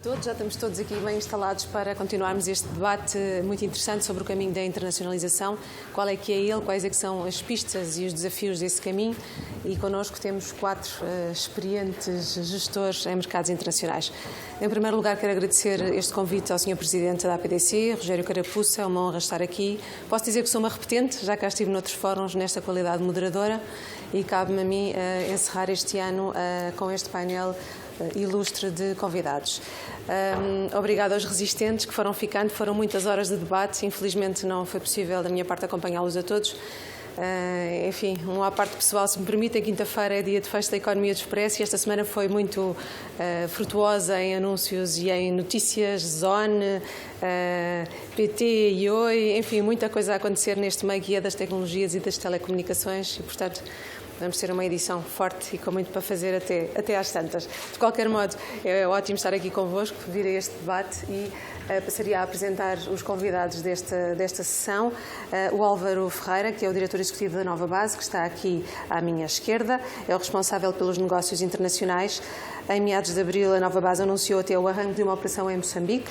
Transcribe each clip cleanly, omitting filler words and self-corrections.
todos. Já estamos todos aqui bem instalados para continuarmos este debate muito interessante sobre o caminho da internacionalização. Qual é que é ele, quais é que são as pistas e os desafios desse caminho. E connosco temos 4 experientes gestores em mercados internacionais. Em primeiro lugar, quero agradecer este convite ao Sr. Presidente da APDC, Rogério Carapuça. É uma honra estar aqui. Posso dizer que sou uma repetente, já cá estive noutros fóruns nesta qualidade de moderadora e cabe-me a mim encerrar este ano com este painel ilustre de convidados. Obrigada aos resistentes que foram ficando, foram muitas horas de debate, infelizmente não foi possível da minha parte acompanhá-los a todos. Enfim, à parte pessoal, se me permitem, quinta-feira é dia de fecho da economia do Expresso e esta semana foi muito frutuosa em anúncios e em notícias, Zone, PT e Oi, enfim, muita coisa a acontecer neste meio que é das tecnologias e das telecomunicações e, portanto, vamos ter uma edição forte e com muito para fazer até às tantas. De qualquer modo, é ótimo estar aqui convosco, vir a este debate e passaria a apresentar os convidados desta sessão. O Álvaro Ferreira, que é o diretor executivo da Nova Base, que está aqui à minha esquerda, é o responsável pelos negócios internacionais. Em meados de abril, a Nova Base anunciou até o arranque de uma operação em Moçambique,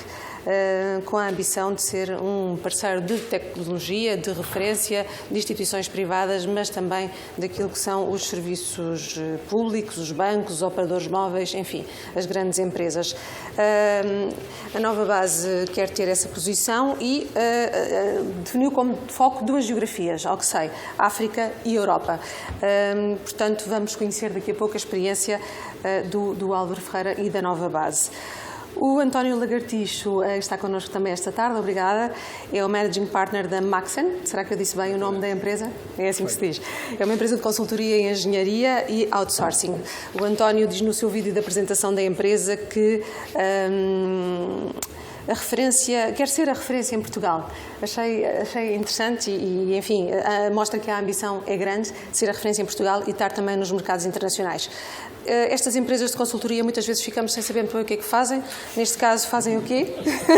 com a ambição de ser um parceiro de tecnologia, de referência, de instituições privadas, mas também daquilo que são os serviços públicos, os bancos, os operadores móveis, enfim, as grandes empresas. A Nova Base quer ter essa posição e definiu como foco 2 geografias, ao que sei, África e Europa. Portanto, vamos conhecer daqui a pouco a experiência do Álvaro Ferreira e da Nova Base. O António Lagartixo está connosco também esta tarde, obrigada. É o Managing Partner da Maxen. Será que eu disse bem o nome da empresa? É assim que se diz. É uma empresa de consultoria em engenharia e outsourcing. O António diz no seu vídeo da apresentação da empresa que quer ser a referência em Portugal. Achei interessante e, enfim, mostra que a ambição é grande de ser a referência em Portugal e estar também nos mercados internacionais. Estas empresas de consultoria muitas vezes ficamos sem saber muito bem o que é que fazem. Neste caso, fazem o quê?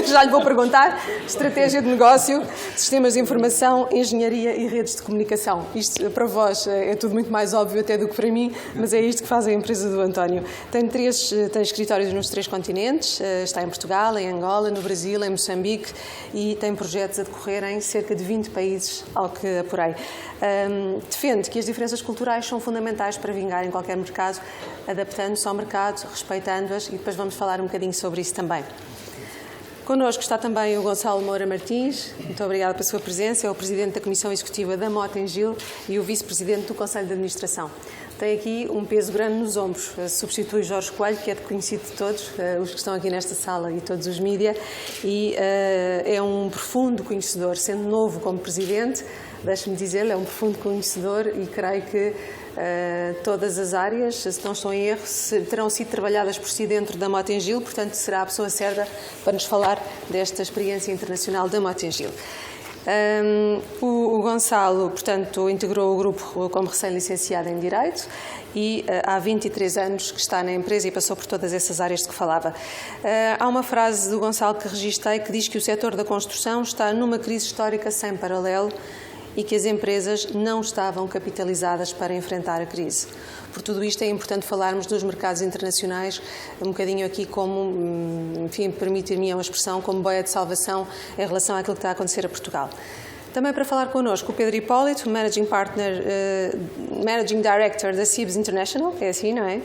Já lhe vou perguntar. Estratégia de negócio, sistemas de informação, engenharia e redes de comunicação. Isto, para vós, é tudo muito mais óbvio até do que para mim, mas é isto que faz a empresa do António. Tem escritórios nos 3 continentes. Está em Portugal, em Angola, no Brasil, em Moçambique e tem projetos a decorrer em cerca de 20 países, ao que apurei. Defende que as diferenças culturais são fundamentais para vingar em qualquer mercado, adaptando-se ao mercado, respeitando-as e depois vamos falar um bocadinho sobre isso também. Connosco está também o Gonçalo Moura Martins, muito obrigada pela sua presença, é o Presidente da Comissão Executiva da Mota-Engil e o Vice-Presidente do Conselho de Administração. Tem aqui um peso grande nos ombros, substitui Jorge Coelho, que é conhecido de todos, os que estão aqui nesta sala e todos os mídia, e é um profundo conhecedor, sendo novo como Presidente, deixe-me dizer, é um profundo conhecedor e creio que todas as áreas, se não estou em erro, terão sido trabalhadas por si dentro da Mota-Engil, portanto será a pessoa certa para nos falar desta experiência internacional da Mota-Engil. O Gonçalo, portanto, integrou o grupo como recém-licenciado em Direito e há 23 anos que está na empresa e passou por todas essas áreas de que falava. Há uma frase do Gonçalo que registrei que diz que o setor da construção está numa crise histórica sem paralelo e que as empresas não estavam capitalizadas para enfrentar a crise. Por tudo isto é importante falarmos dos mercados internacionais, um bocadinho aqui como, enfim, permitir-me uma expressão, como boia de salvação em relação àquilo que está a acontecer a Portugal. Também para falar connosco o Pedro Hipólito, Managing Director da CIBS International, é assim, não é?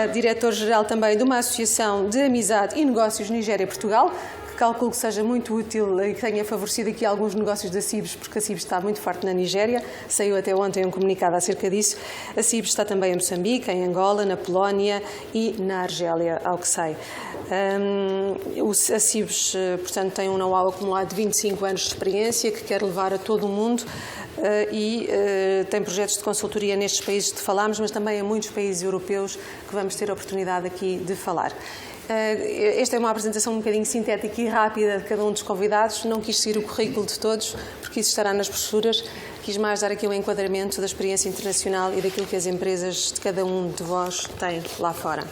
Diretor-geral também de uma associação de amizade e negócios Nigéria-Portugal, calculo que seja muito útil e que tenha favorecido aqui alguns negócios da CIBS, porque a CIBS está muito forte na Nigéria, saiu até ontem um comunicado acerca disso. A CIBS está também em Moçambique, em Angola, na Polónia e na Argélia, ao que sei. A CIBS, portanto, tem um know-how acumulado de 25 anos de experiência que quer levar a todo o mundo e tem projetos de consultoria nestes países que falámos, mas também em muitos países europeus que vamos ter a oportunidade aqui de falar. Esta é uma apresentação um bocadinho sintética e rápida de cada um dos convidados. Não quis seguir o currículo de todos, porque isso estará nas brochuras. Quis mais dar aqui um enquadramento da experiência internacional e daquilo que as empresas de cada um de vós têm lá fora.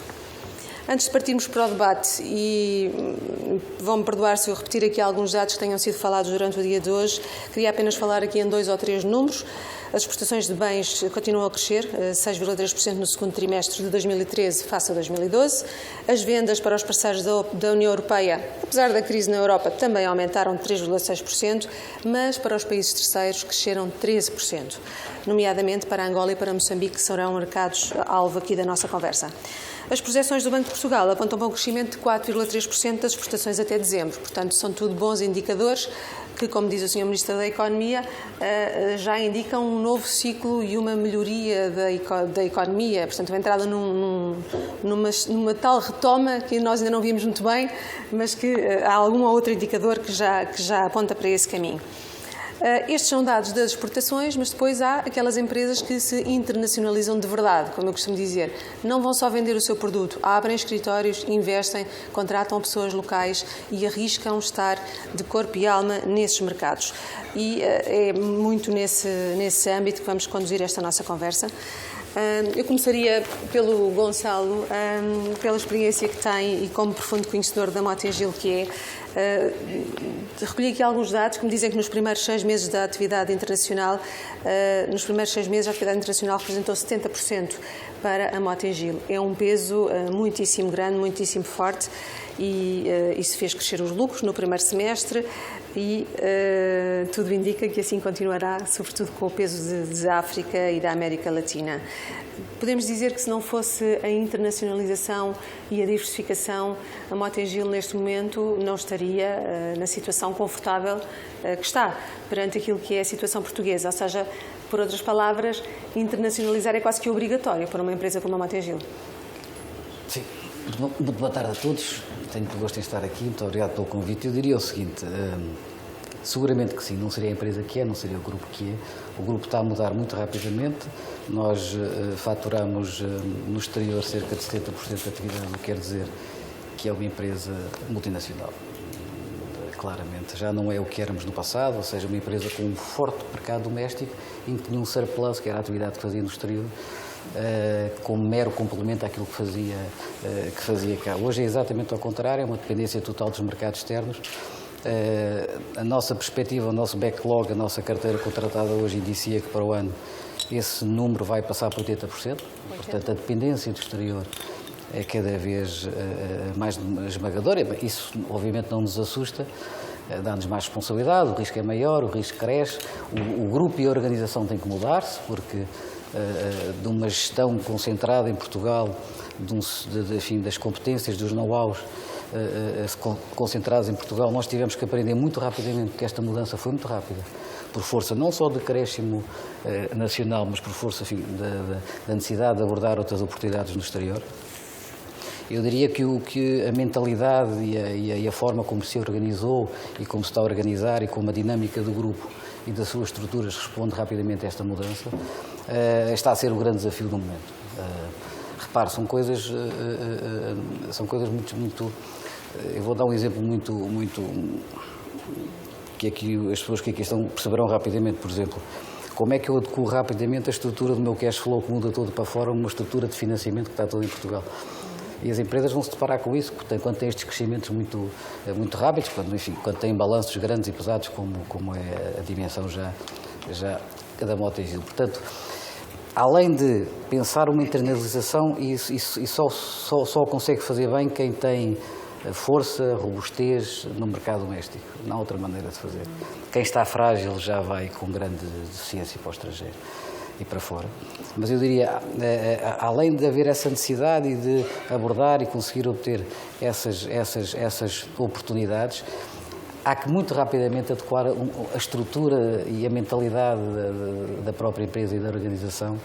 Antes de partirmos para o debate, e vão-me perdoar se eu repetir aqui alguns dados que tenham sido falados durante o dia de hoje, queria apenas falar aqui em 2 ou 3 números. As exportações de bens continuam a crescer, 6,3% no segundo trimestre de 2013 face a 2012. As vendas para os parceiros da União Europeia, apesar da crise na Europa, também aumentaram 3,6%, mas para os países terceiros cresceram 13%, nomeadamente para Angola e para Moçambique, que serão mercados alvo aqui da nossa conversa. As projeções do Banco de Portugal apontam para um crescimento de 4,3% das exportações até dezembro. Portanto, são tudo bons indicadores que, como diz o Sr. Ministro da Economia, já indicam um novo ciclo e uma melhoria da economia. Portanto, a entrada numa tal retoma que nós ainda não vimos muito bem, mas que há algum ou outro indicador que já aponta para esse caminho. Estes são dados das exportações, mas depois há aquelas empresas que se internacionalizam de verdade, como eu costumo dizer. Não vão só vender o seu produto, abrem escritórios, investem, contratam pessoas locais e arriscam estar de corpo e alma nesses mercados. E é muito nesse âmbito que vamos conduzir esta nossa conversa. Eu começaria pelo Gonçalo, pela experiência que tem e como profundo conhecedor da Motengil que é. Recolhi aqui alguns dados que me dizem que nos primeiros 6 meses da atividade internacional, a atividade internacional representou 70% para a Motengil. É um peso muitíssimo grande, muitíssimo forte e isso fez crescer os lucros no primeiro semestre e tudo indica que assim continuará, sobretudo com o peso da África e da América Latina. Podemos dizer que se não fosse a internacionalização e a diversificação, a Motengil neste momento não estaria na situação confortável que está perante aquilo que é a situação portuguesa. Ou seja, por outras palavras, internacionalizar é quase que obrigatório para uma empresa como a Motengil. Sim. Muito boa tarde a todos. Tenho muito gosto em estar aqui. Muito obrigado pelo convite. Eu diria o seguinte, seguramente que sim, não seria a empresa que é, não seria o grupo que é. O grupo está a mudar muito rapidamente. Nós faturamos no exterior cerca de 70% da atividade, o que quer dizer que é uma empresa multinacional. Claramente, já não é o que éramos no passado, ou seja, uma empresa com um forte mercado doméstico, em que tinha um surplus, que era a atividade que fazia no exterior, como mero complemento àquilo que fazia cá. Hoje é exatamente ao contrário, é uma dependência total dos mercados externos. A nossa perspectiva, o nosso backlog, a nossa carteira contratada hoje indicia que para o ano esse número vai passar para 80%. Portanto, a dependência do exterior é cada vez mais esmagadora. Isso, obviamente, não nos assusta, dá-nos mais responsabilidade, o risco é maior, o risco cresce, o grupo e a organização têm que mudar-se, porque de uma gestão concentrada em Portugal, das competências, dos know-hows concentrados em Portugal, nós tivemos que aprender muito rapidamente, porque esta mudança foi muito rápida, por força não só do decréscimo nacional, mas por força da necessidade de abordar outras oportunidades no exterior. Eu diria que a mentalidade e a forma como se organizou e como se está a organizar e como a dinâmica do grupo e das suas estruturas responde rapidamente a esta mudança, está a ser o grande desafio do momento. Repare, são coisas muito... Eu vou dar um exemplo muito que aqui as pessoas que aqui estão perceberão rapidamente, por exemplo. Como é que eu adequo rapidamente a estrutura do meu cash flow, que muda todo para fora, uma estrutura de financiamento que está toda em Portugal? E as empresas vão se deparar com isso, quando têm estes crescimentos muito rápidos, quando têm balanços grandes e pesados, como é a dimensão já da Motengil. Portanto, além de pensar uma internalização, isso só consegue fazer bem quem tem força, robustez no mercado doméstico. Não há outra maneira de fazer. Quem está frágil já vai com grande deficiência para o estrangeiro e para fora. Mas eu diria, além de haver essa necessidade e de abordar e conseguir obter essas oportunidades, há que muito rapidamente adequar a estrutura e a mentalidade da própria empresa e da organização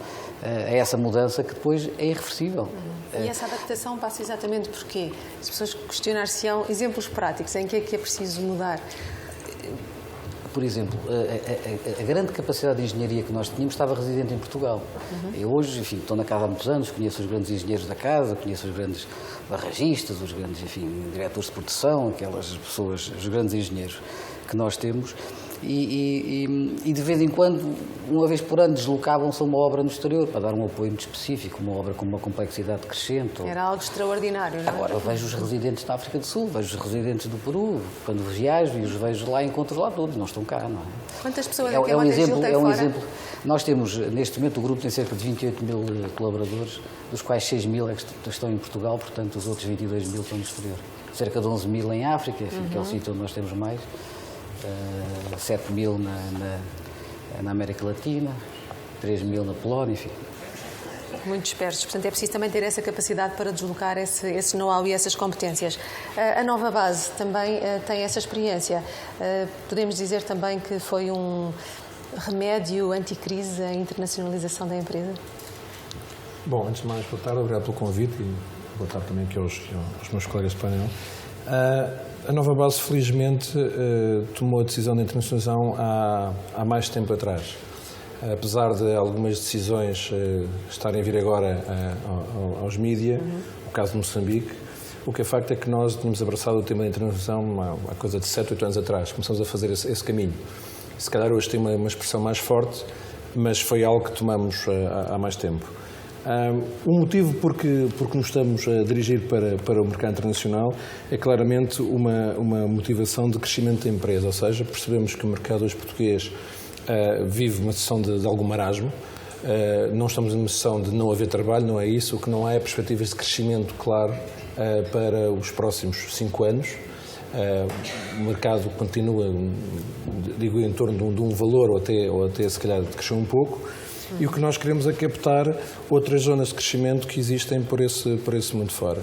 a essa mudança que depois é irreversível. E essa adaptação passa exatamente por quê? As pessoas questionar-se-ão exemplos práticos em que é preciso mudar. Por exemplo, a grande capacidade de engenharia que nós tínhamos estava residente em Portugal. Eu hoje, estou na casa há muitos anos, conheço os grandes engenheiros da casa, conheço os grandes barragistas, os grandes, diretores de produção, aquelas pessoas, os grandes engenheiros que nós temos, e de vez em quando, uma vez por ano, deslocavam-se a uma obra no exterior para dar um apoio muito específico, uma obra com uma complexidade crescente. Era algo extraordinário, não é? Agora, eu vejo os residentes da África do Sul, vejo os residentes do Peru, quando viajo e os vejo lá, encontro lá todos, não estão cá, não é? Quantas pessoas é que a Mota Gil tem é um fora? exemplo. Nós temos, neste momento, o grupo tem cerca de 28 mil colaboradores, dos quais 6 mil é que estão em Portugal, portanto, os outros 22 mil estão no exterior. Cerca de 11 mil em África, enfim, que é o sítio onde nós temos mais, 7 mil na América Latina, 3 mil na Polónia, enfim. Muito dispersos, portanto é preciso também ter essa capacidade para deslocar esse know-how e essas competências. A nova base também tem essa experiência. Podemos dizer também que foi um remédio anticrise a internacionalização da empresa? Bom, antes de mais, boa tarde, obrigado pelo convite e boa tarde também aqui aos meus colegas de painel. A nova base, felizmente, tomou a decisão de internacionalização há mais tempo atrás. Apesar de algumas decisões estarem a vir agora aos mídia, o caso de Moçambique, o que é facto é que nós tínhamos abraçado o tema da internacionalização há coisa de 7, 8 anos atrás. Começamos a fazer esse caminho. Se calhar hoje tem uma expressão mais forte, mas foi algo que tomamos há mais tempo. O motivo porque nos estamos a dirigir para o mercado internacional é claramente uma motivação de crescimento da empresa, ou seja, percebemos que o mercado hoje português vive uma situação de algum marasmo, não estamos numa situação de não haver trabalho, não é isso, o que não há é perspectivas de crescimento claro para os próximos 5 anos. O mercado continua, digo, em torno de um valor ou até se calhar crescer um pouco. E o que nós queremos é captar outras zonas de crescimento que existem por esse mundo fora.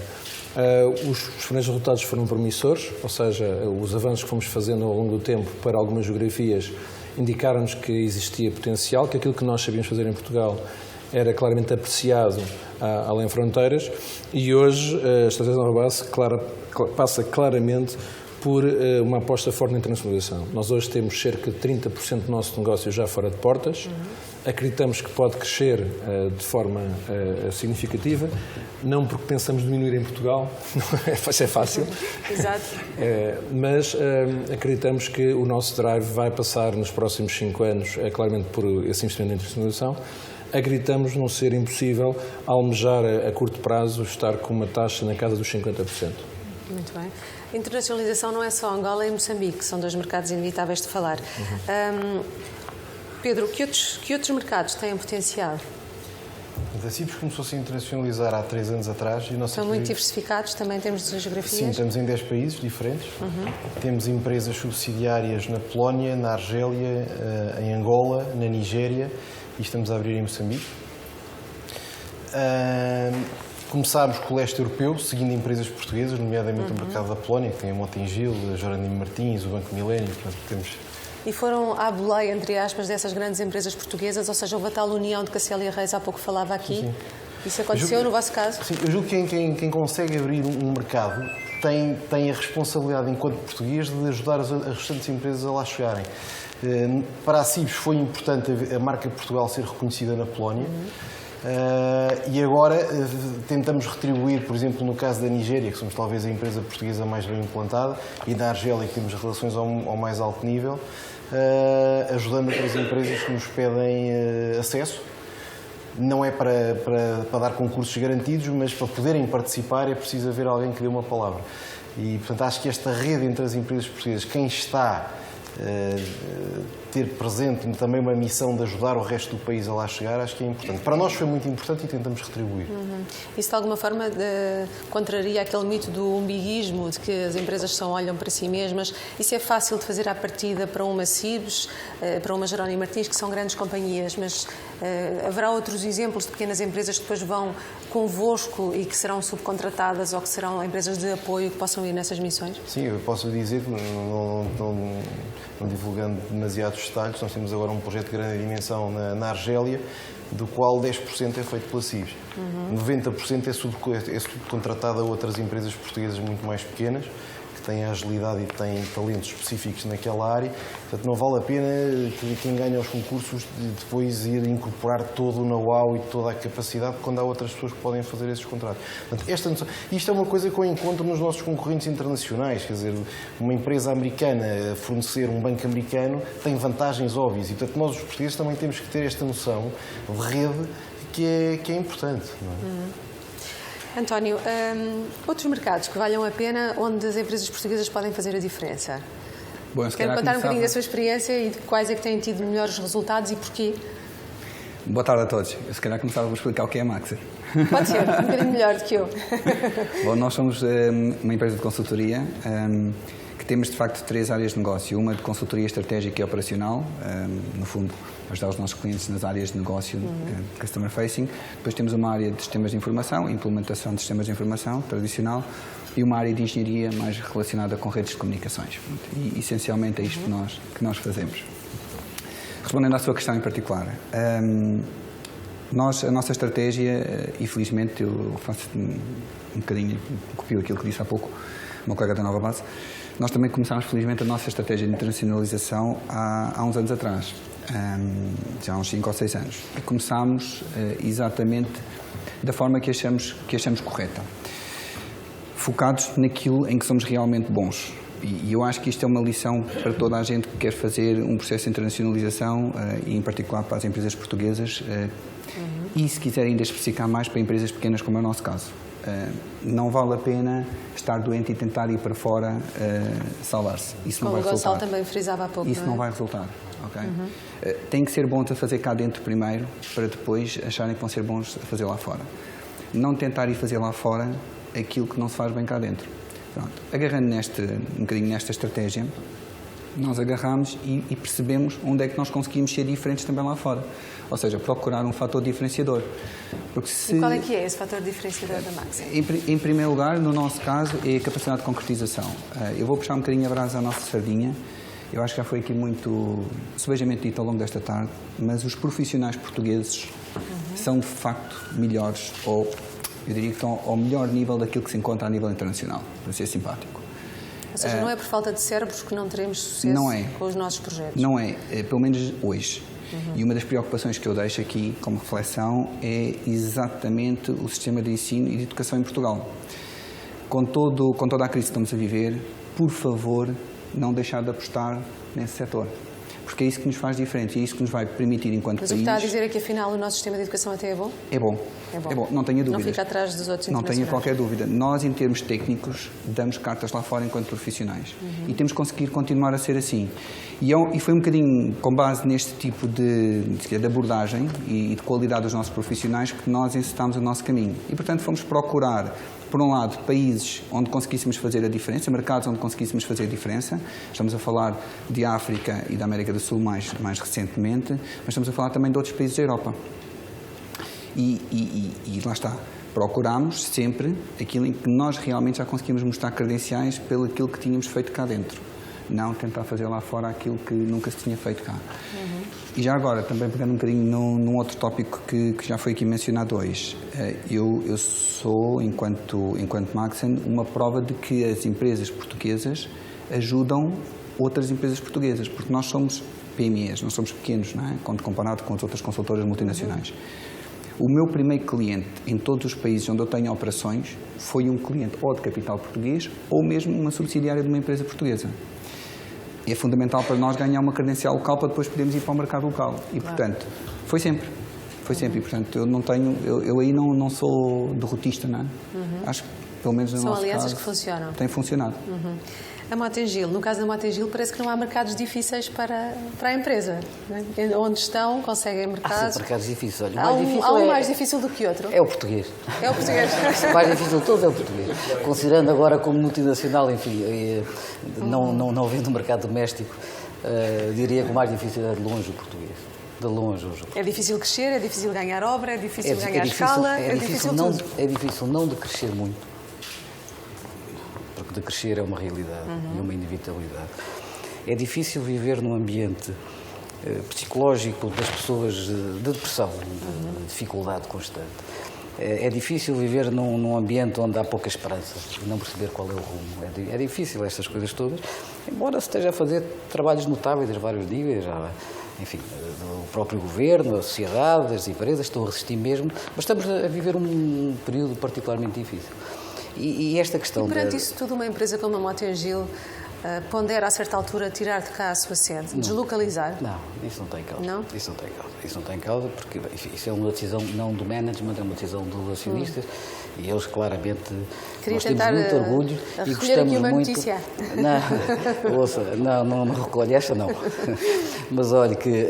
Os primeiros resultados foram promissores, ou seja, os avanços que fomos fazendo ao longo do tempo para algumas geografias indicaram-nos que existia potencial, que aquilo que nós sabíamos fazer em Portugal era claramente apreciado além fronteiras, e hoje a estratégia da Nova Base passa claramente por uma aposta forte na internacionalização. Nós hoje temos cerca de 30% do nosso negócio já fora de portas. Acreditamos que pode crescer de forma significativa, não porque pensamos diminuir em Portugal, não é fácil. Exato. Mas acreditamos que o nosso drive vai passar nos próximos 5 anos, claramente por esse investimento na internacionalização. Acreditamos não ser impossível almejar a curto prazo estar com uma taxa na casa dos 50%. Muito bem. A internacionalização não é só Angola e Moçambique, são 2 mercados inevitáveis de falar. Pedro, que outros mercados têm potencial? A Cibos começou a se internacionalizar há 3 anos atrás. E são muito diversificados também em termos de geografias? Sim, estamos em 10 países diferentes. Temos empresas subsidiárias na Polónia, na Argélia, em Angola, na Nigéria e estamos a abrir em Moçambique. Começámos com o leste europeu, seguindo empresas portuguesas, nomeadamente o mercado da Polónia, que tem a Mota Gil, a Jerónimo Martins, o Banco Milênio, portanto temos... E foram à boleia, entre aspas, dessas grandes empresas portuguesas, ou seja, houve a tal união de que a Célia Reis há pouco falava aqui? Sim. Isso aconteceu no vosso caso? Sim, eu julgo que quem consegue abrir um mercado tem a responsabilidade, enquanto português, de ajudar as restantes empresas a lá chegarem. Para a Cibos foi importante a marca Portugal ser reconhecida na Polónia. E agora tentamos retribuir, por exemplo, no caso da Nigéria, que somos talvez a empresa portuguesa mais bem implantada, e da Argélia, que temos relações ao mais alto nível, ajudando outras empresas que nos pedem acesso. Não é para dar concursos garantidos, mas para poderem participar é preciso haver alguém que dê uma palavra. E, portanto, acho que esta rede entre as empresas portuguesas, quem está ter presente também uma missão de ajudar o resto do país a lá chegar, acho que é importante. Para nós foi muito importante e tentamos retribuir. Isso de alguma forma contraria aquele mito do umbiguismo, de que as empresas só olham para si mesmas. Isso é fácil de fazer à partida para uma Cibos, para uma Jerónimo Martins, que são grandes companhias, mas haverá outros exemplos de pequenas empresas que depois vão convosco e que serão subcontratadas ou que serão empresas de apoio que possam ir nessas missões? Sim, eu posso dizer que não divulgando demasiados detalhes, nós temos agora um projeto de grande dimensão na Argélia, do qual 10% é feito pela Cibos. 90% é subcontratado a outras empresas portuguesas muito mais pequenas, que tem agilidade e tem talentos específicos naquela área. Portanto, não vale a pena quem ganha os concursos depois ir incorporar todo o know-how e toda a capacidade quando há outras pessoas que podem fazer esses contratos. Portanto, isto é uma coisa que eu encontro nos nossos concorrentes internacionais. Quer dizer, uma empresa americana fornecer um banco americano tem vantagens óbvias e, portanto, nós os portugueses também temos que ter esta noção de rede que é importante. Não é? António, outros mercados que valham a pena onde as empresas portuguesas podem fazer a diferença? Bom, Quero contar um bocadinho da sua experiência e de quais é que têm tido melhores resultados e porquê? Boa tarde a todos. Eu se calhar começava por explicar o que é a Maxer. Pode ser, um bocadinho melhor do que eu. Bom, nós somos uma empresa de consultoria que temos de facto 3 áreas de negócio. Uma de consultoria estratégica e operacional, no fundo ajudar os nossos clientes nas áreas de negócio, customer facing. Depois temos uma área de sistemas de informação, implementação de sistemas de informação tradicional, e uma área de engenharia mais relacionada com redes de comunicações. E essencialmente é isto que nós fazemos. Respondendo à sua questão em particular, a nossa estratégia, e felizmente eu faço um bocadinho, copio aquilo que disse há pouco o meu colega da Nova Base, nós também começámos felizmente a nossa estratégia de internacionalização há uns anos atrás, já há uns 5 ou 6 anos, e começámos exatamente da forma que achamos correta, focados naquilo em que somos realmente bons. E eu acho que isto é uma lição para toda a gente que quer fazer um processo de internacionalização, e em particular para as empresas portuguesas, e se quiser ainda especificar mais para empresas pequenas como é o nosso caso. Não vale a pena estar doente e tentar ir para fora salvar-se. Isso não vai resultar. Como o Gonçalo também frisava há pouco. Isso não vai resultar. Okay? Tem que ser bons a fazer cá dentro primeiro, para depois acharem que vão ser bons a fazer lá fora. Não tentar ir fazer lá fora aquilo que não se faz bem cá dentro. Pronto. Agarrando um bocadinho nesta estratégia, nós agarramos e percebemos onde é que nós conseguimos ser diferentes também lá fora. Ou seja, procurar um fator diferenciador. Porque E qual é que é esse fator diferenciador da Maxer? Em primeiro lugar, no nosso caso, é a capacidade de concretização. Eu vou puxar um bocadinho a brasa à nossa sardinha. Eu acho que já foi aqui muito sebejamente dito ao longo desta tarde, mas os profissionais portugueses são de facto melhores, ou eu diria que estão ao melhor nível daquilo que se encontra a nível internacional, para ser simpático. Ou seja, não é por falta de cérebros que não teremos sucesso com os nossos projetos? Não é, pelo menos hoje. E uma das preocupações que eu deixo aqui como reflexão é exatamente o sistema de ensino e de educação em Portugal. Com toda a crise que estamos a viver, por favor, não deixar de apostar nesse setor. Porque é isso que nos faz diferente e é isso que nos vai permitir, enquanto país... Mas o que está a dizer é que, afinal, o nosso sistema de educação até é bom? É bom. É bom, não tenha dúvidas. Não fica atrás dos outros internacionais. Não tenha qualquer dúvida. Nós, em termos técnicos, damos cartas lá fora enquanto profissionais. E temos que conseguir continuar a ser assim. E foi um bocadinho com base neste tipo de abordagem e de qualidade dos nossos profissionais que nós encetámos o nosso caminho. E, portanto, fomos procurar, por um lado, países onde conseguíssemos fazer a diferença, mercados onde conseguíssemos fazer a diferença. Estamos a falar de África e da América do Sul mais recentemente, mas estamos a falar também de outros países da Europa. E lá está, procurámos sempre aquilo em que nós realmente já conseguimos mostrar credenciais pelo aquilo que tínhamos feito cá dentro. Não tentar fazer lá fora aquilo que nunca se tinha feito cá. E já agora, também pegando um bocadinho num outro tópico que já foi aqui mencionado hoje, eu sou, enquanto Maxen, uma prova de que as empresas portuguesas ajudam outras empresas portuguesas, porque nós somos PMEs, nós somos pequenos, não é? Quando comparado com as outras consultoras multinacionais. O meu primeiro cliente em todos os países onde eu tenho operações foi um cliente ou de capital português ou mesmo uma subsidiária de uma empresa portuguesa. É fundamental para nós ganhar uma credencial local para depois podermos ir para o mercado local. E, portanto, foi sempre. E, portanto, eu não tenho... Eu aí não sou derrotista, não é? Acho que, pelo menos no nosso caso... São alianças que funcionam. Tem funcionado. A Motengil, no caso da Motengil, parece que não há mercados difíceis para a empresa. Não é? Onde estão, conseguem mercados. Há sempre mercados difíceis. Olha, Há um mais difícil do que outro? É o português. É o português. O mais difícil de todos é o português. Considerando agora como multinacional, enfim, não vendo o mercado doméstico, diria que o mais difícil é de longe o português. De longe. É difícil crescer, é difícil ganhar obra, é difícil ganhar escala, é difícil tudo. É difícil não de crescer muito. De crescer é uma realidade e uma inevitabilidade. É difícil viver num ambiente psicológico das pessoas de depressão, de dificuldade constante. é difícil viver num ambiente onde há pouca esperança e não perceber qual é o rumo. É difícil estas coisas todas, embora se esteja a fazer trabalhos notáveis a vários níveis, enfim, o próprio governo, a sociedade, as empresas estão a resistir mesmo, mas estamos a viver um período particularmente difícil. E esta questão... E perante isso tudo, uma empresa como a Mota-Engil pondera a certa altura tirar de cá a sua sede, deslocalizar? Não, isso não tem causa. Não? Isso não tem causa. Isso não tem causa porque enfim, isso é uma decisão não do management, é uma decisão dos acionistas e eles claramente... Queria nós tentar temos muito orgulho e gostamos aqui uma muito... notícia. Não, ouça, não recolhe esta não. Mas olha que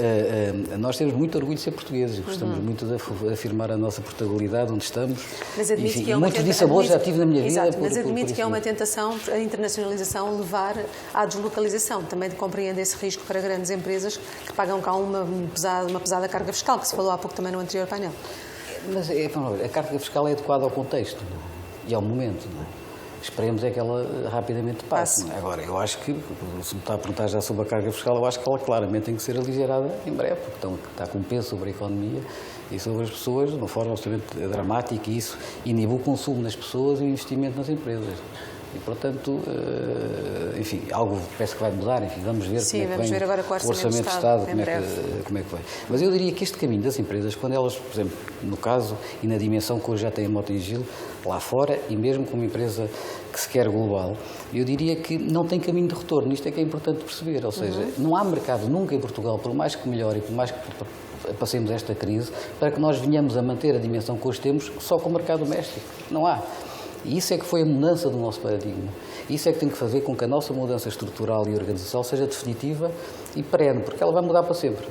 nós temos muito orgulho de ser portugueses e gostamos muito de afirmar a nossa portabilidade onde estamos. Mas admite enfim, que é uma muito dissabor já tive na minha vida. Exato, mas admite que é uma tentação a internacionalização levar à deslocalização. Também compreende esse risco para grandes empresas que pagam cá uma pesada carga fiscal, que se falou há pouco também no anterior painel. Mas a carga fiscal é adequada ao contexto, não é? E ao momento. Não é? Esperemos é que ela rapidamente passe. Não é? Agora, eu acho que, se me está a perguntar já sobre a carga fiscal, eu acho que ela claramente tem que ser aligerada em breve, porque está com peso sobre a economia e sobre as pessoas de uma forma absolutamente dramática e isso inibe o consumo das pessoas e o investimento nas empresas. E, portanto, enfim, algo parece que vai mudar, enfim, vamos ver, sim, como é que vem agora com o Orçamento de Estado, como é que vai. Mas eu diria que este caminho das empresas, quando elas, por exemplo, no caso e na dimensão que hoje já tem a Mota-Engil, lá fora, e mesmo como empresa que se quer global, eu diria que não tem caminho de retorno, isto é que é importante perceber, ou seja, não há mercado nunca em Portugal, por mais que melhore e por mais que passemos esta crise, para que nós venhamos a manter a dimensão que hoje temos só com o mercado doméstico, não há. E isso é que foi a mudança do nosso paradigma. Isso é que tem que fazer com que a nossa mudança estrutural e organizacional seja definitiva e perene, porque ela vai mudar para sempre,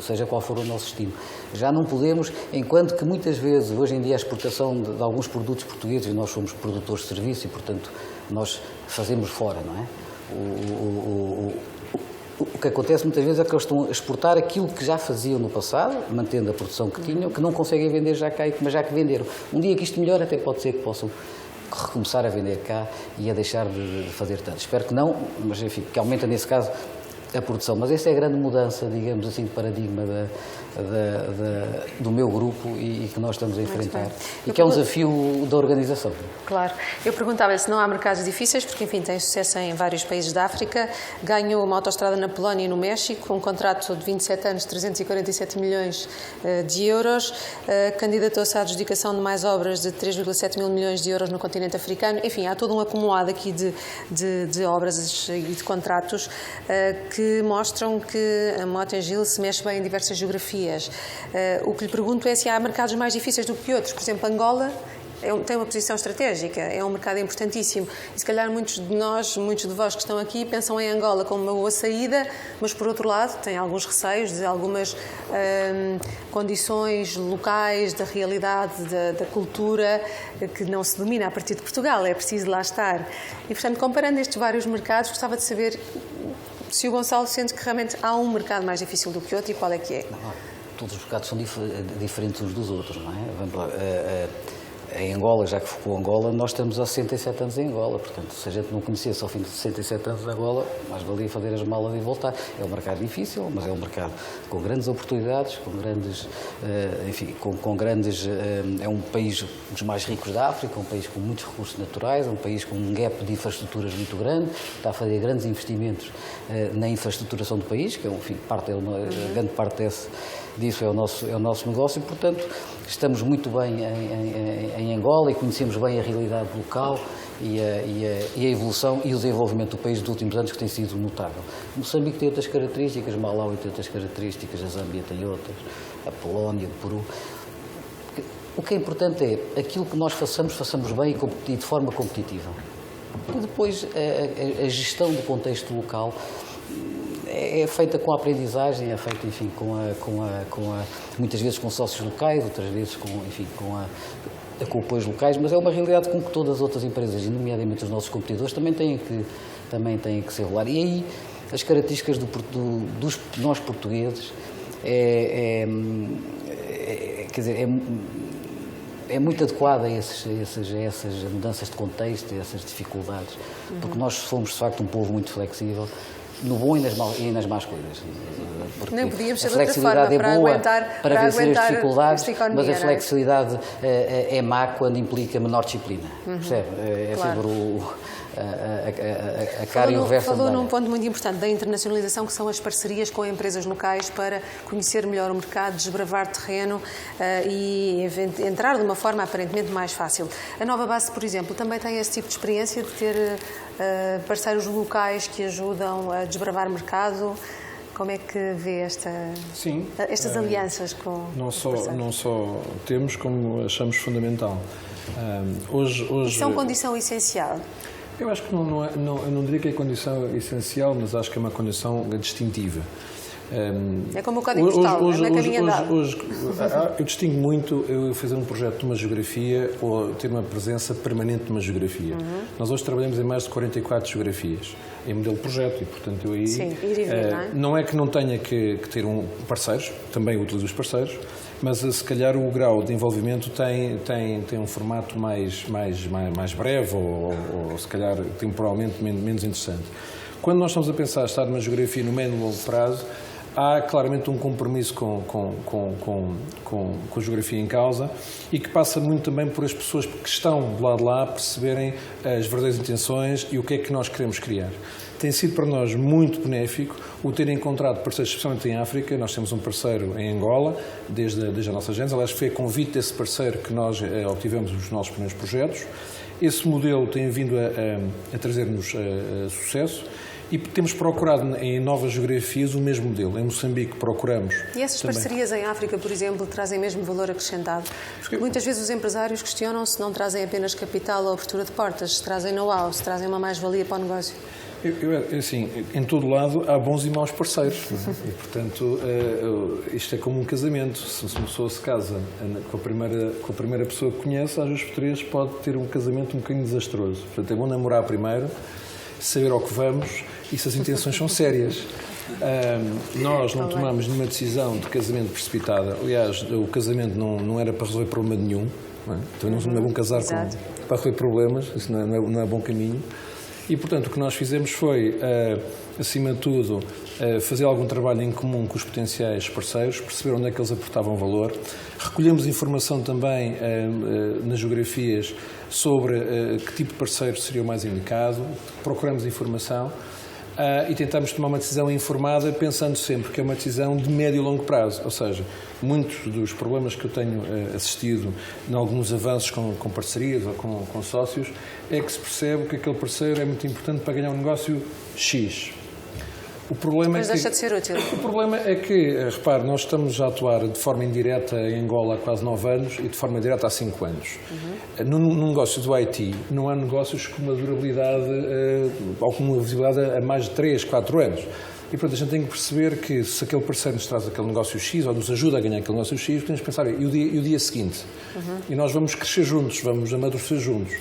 seja qual for o nosso destino. Já não podemos, enquanto que muitas vezes, hoje em dia, a exportação de alguns produtos portugueses, nós somos produtores de serviço e, portanto, nós fazemos fora, não é? O que acontece muitas vezes é que eles estão a exportar aquilo que já faziam no passado, mantendo a produção que tinham, que não conseguem vender já cá, mas já que venderam. Um dia que isto melhore, até pode ser que possam recomeçar a vender cá e a deixar de fazer tanto. Espero que não, mas enfim, que aumenta nesse caso a produção. Mas essa é a grande mudança, digamos assim, de paradigma do meu grupo e que nós estamos a enfrentar. E que é um desafio da organização. Claro. Eu perguntava se não há mercados difíceis, porque, enfim, tem sucesso em vários países da África. Ganhou uma autoestrada na Polónia e no México, um contrato de 27 anos, 347 milhões de euros. Candidatou-se à adjudicação de mais obras de 3,7 mil milhões de euros no continente africano. Enfim, há todo um acumulado aqui de obras e de contratos que mostram que a Mota-Engil se mexe bem em diversas geografias. O que lhe pergunto é se há mercados mais difíceis do que outros. Por exemplo, Angola tem uma posição estratégica, é um mercado importantíssimo. E se calhar muitos de nós, muitos de vós que estão aqui, pensam em Angola como uma boa saída, mas por outro lado têm alguns receios de algumas condições locais, da realidade, da cultura, que não se domina a partir de Portugal, é preciso lá estar. E, portanto, comparando estes vários mercados, gostava de saber se o Gonçalo sente que realmente há um mercado mais difícil do que outro e qual é que é. Não, todos os mercados são diferentes uns dos outros, não é? Vamos lá. Em Angola, já que focou Angola, nós estamos há 67 anos em Angola, portanto, se a gente não conhecesse ao fim de 67 anos de Angola, mais valia fazer as malas e voltar. É um mercado difícil, mas é um mercado com grandes oportunidades, com grandes, enfim, com grandes, é um país dos mais ricos da África, um país com muitos recursos naturais, um país com um gap de infraestruturas muito grande, está a fazer grandes investimentos na infraestruturação do país, que é, enfim, grande parte disso é o nosso negócio e, portanto, estamos muito bem em Angola e conhecemos bem a realidade local e a evolução e o desenvolvimento do país nos últimos anos, que tem sido notável. Moçambique tem outras características, Malawi tem outras características, a Zâmbia tem outras, a Polónia, o Peru. O que é importante é aquilo que nós façamos bem e de forma competitiva. E depois a gestão do contexto local é feita com a aprendizagem, é feita, enfim, muitas vezes com sócios locais, outras vezes com apoios locais, mas é uma realidade com que todas as outras empresas, e nomeadamente os nossos competidores, também têm que se regular. E aí as características dos nós portugueses quer dizer, é muito adequada a essas mudanças de contexto, a essas dificuldades, porque nós somos, de facto, um povo muito flexível no bom e nas más coisas. Porque nem podíamos ser a de outra flexibilidade forma, é boa para vencer aguentar as dificuldades, esta economia, mas a não é? flexibilidade é má quando implica menor disciplina. Percebe? É Claro. sempre a cara e o reverso. Falou num ponto muito importante da internacionalização, que são as parcerias com empresas locais para conhecer melhor o mercado, desbravar terreno e entrar de uma forma aparentemente mais fácil. A Nova Base, por exemplo, também tem esse tipo de experiência de ter parceiros locais que ajudam a desbravar mercado. Como é que vê estas alianças com não os parceiros? não só temos, como achamos fundamental. Isso é uma condição essencial. Eu acho que eu não diria que é condição essencial, mas acho que é uma condição distintiva. É como o código postal, é uma caminha andada. Eu distingo muito eu fazer um projeto de uma geografia ou ter uma presença permanente de uma geografia. Nós hoje trabalhamos em mais de 44 geografias, em modelo projeto, e portanto eu aí... Sim, ir e vir, não é? Não é que não tenha que ter parceiros, também utilizo os parceiros, mas se calhar o grau de envolvimento tem um formato mais breve ou se calhar temporalmente menos interessante. Quando nós estamos a pensar estar numa geografia no médio e longo prazo, há claramente um compromisso com a geografia em causa e que passa muito também por as pessoas que estão do lado de lá perceberem as verdadeiras intenções e o que é que nós queremos criar. Tem sido para nós muito benéfico o ter encontrado parceiros, especialmente em África. Nós temos um parceiro em Angola, desde a nossa gênese. Aliás, foi a convite desse parceiro que nós obtivemos os nossos primeiros projetos. Esse modelo tem vindo a trazer-nos sucesso. E temos procurado em novas geografias o mesmo modelo. Em Moçambique procuramos... E essas parcerias em África, por exemplo, trazem mesmo valor acrescentado? Porque muitas vezes os empresários questionam se não trazem apenas capital ou abertura de portas, se trazem know-how, se trazem uma mais-valia para o negócio. Assim, em todo lado há bons e maus parceiros. E, portanto, isto é como um casamento. Se uma pessoa se casa com a primeira pessoa que conhece, às vezes por três pode ter um casamento um bocadinho desastroso. Portanto, é bom namorar primeiro, saber ao que vamos e se as intenções são sérias. Nós não tomamos nenhuma decisão de casamento precipitada. Aliás, o casamento não era para resolver problema nenhum. Então não é bom casar para resolver problemas, isso não é bom caminho. E, portanto, o que nós fizemos foi, acima de tudo, fazer algum trabalho em comum com os potenciais parceiros, perceber onde é que eles aportavam valor. Recolhemos informação também nas geografias sobre que tipo de parceiro seria o mais indicado, procuramos informação e tentamos tomar uma decisão informada, pensando sempre que é uma decisão de médio e longo prazo. Ou seja, muitos dos problemas que eu tenho assistido em alguns avanços com parcerias ou com sócios é que se percebe que aquele parceiro é muito importante para ganhar um negócio X. O problema Mas deixa de ser útil. O problema é que, repare, nós estamos a atuar de forma indireta em Angola há quase 9 anos e de forma direta há 5 anos. No negócio do IT, não há negócios com uma durabilidade ou com uma visibilidade a mais de 3, 4 anos. E, portanto, a gente tem que perceber que se aquele parceiro nos traz aquele negócio X ou nos ajuda a ganhar aquele negócio X, temos que pensar, e o dia seguinte? E nós vamos crescer juntos, vamos amadurecer juntos.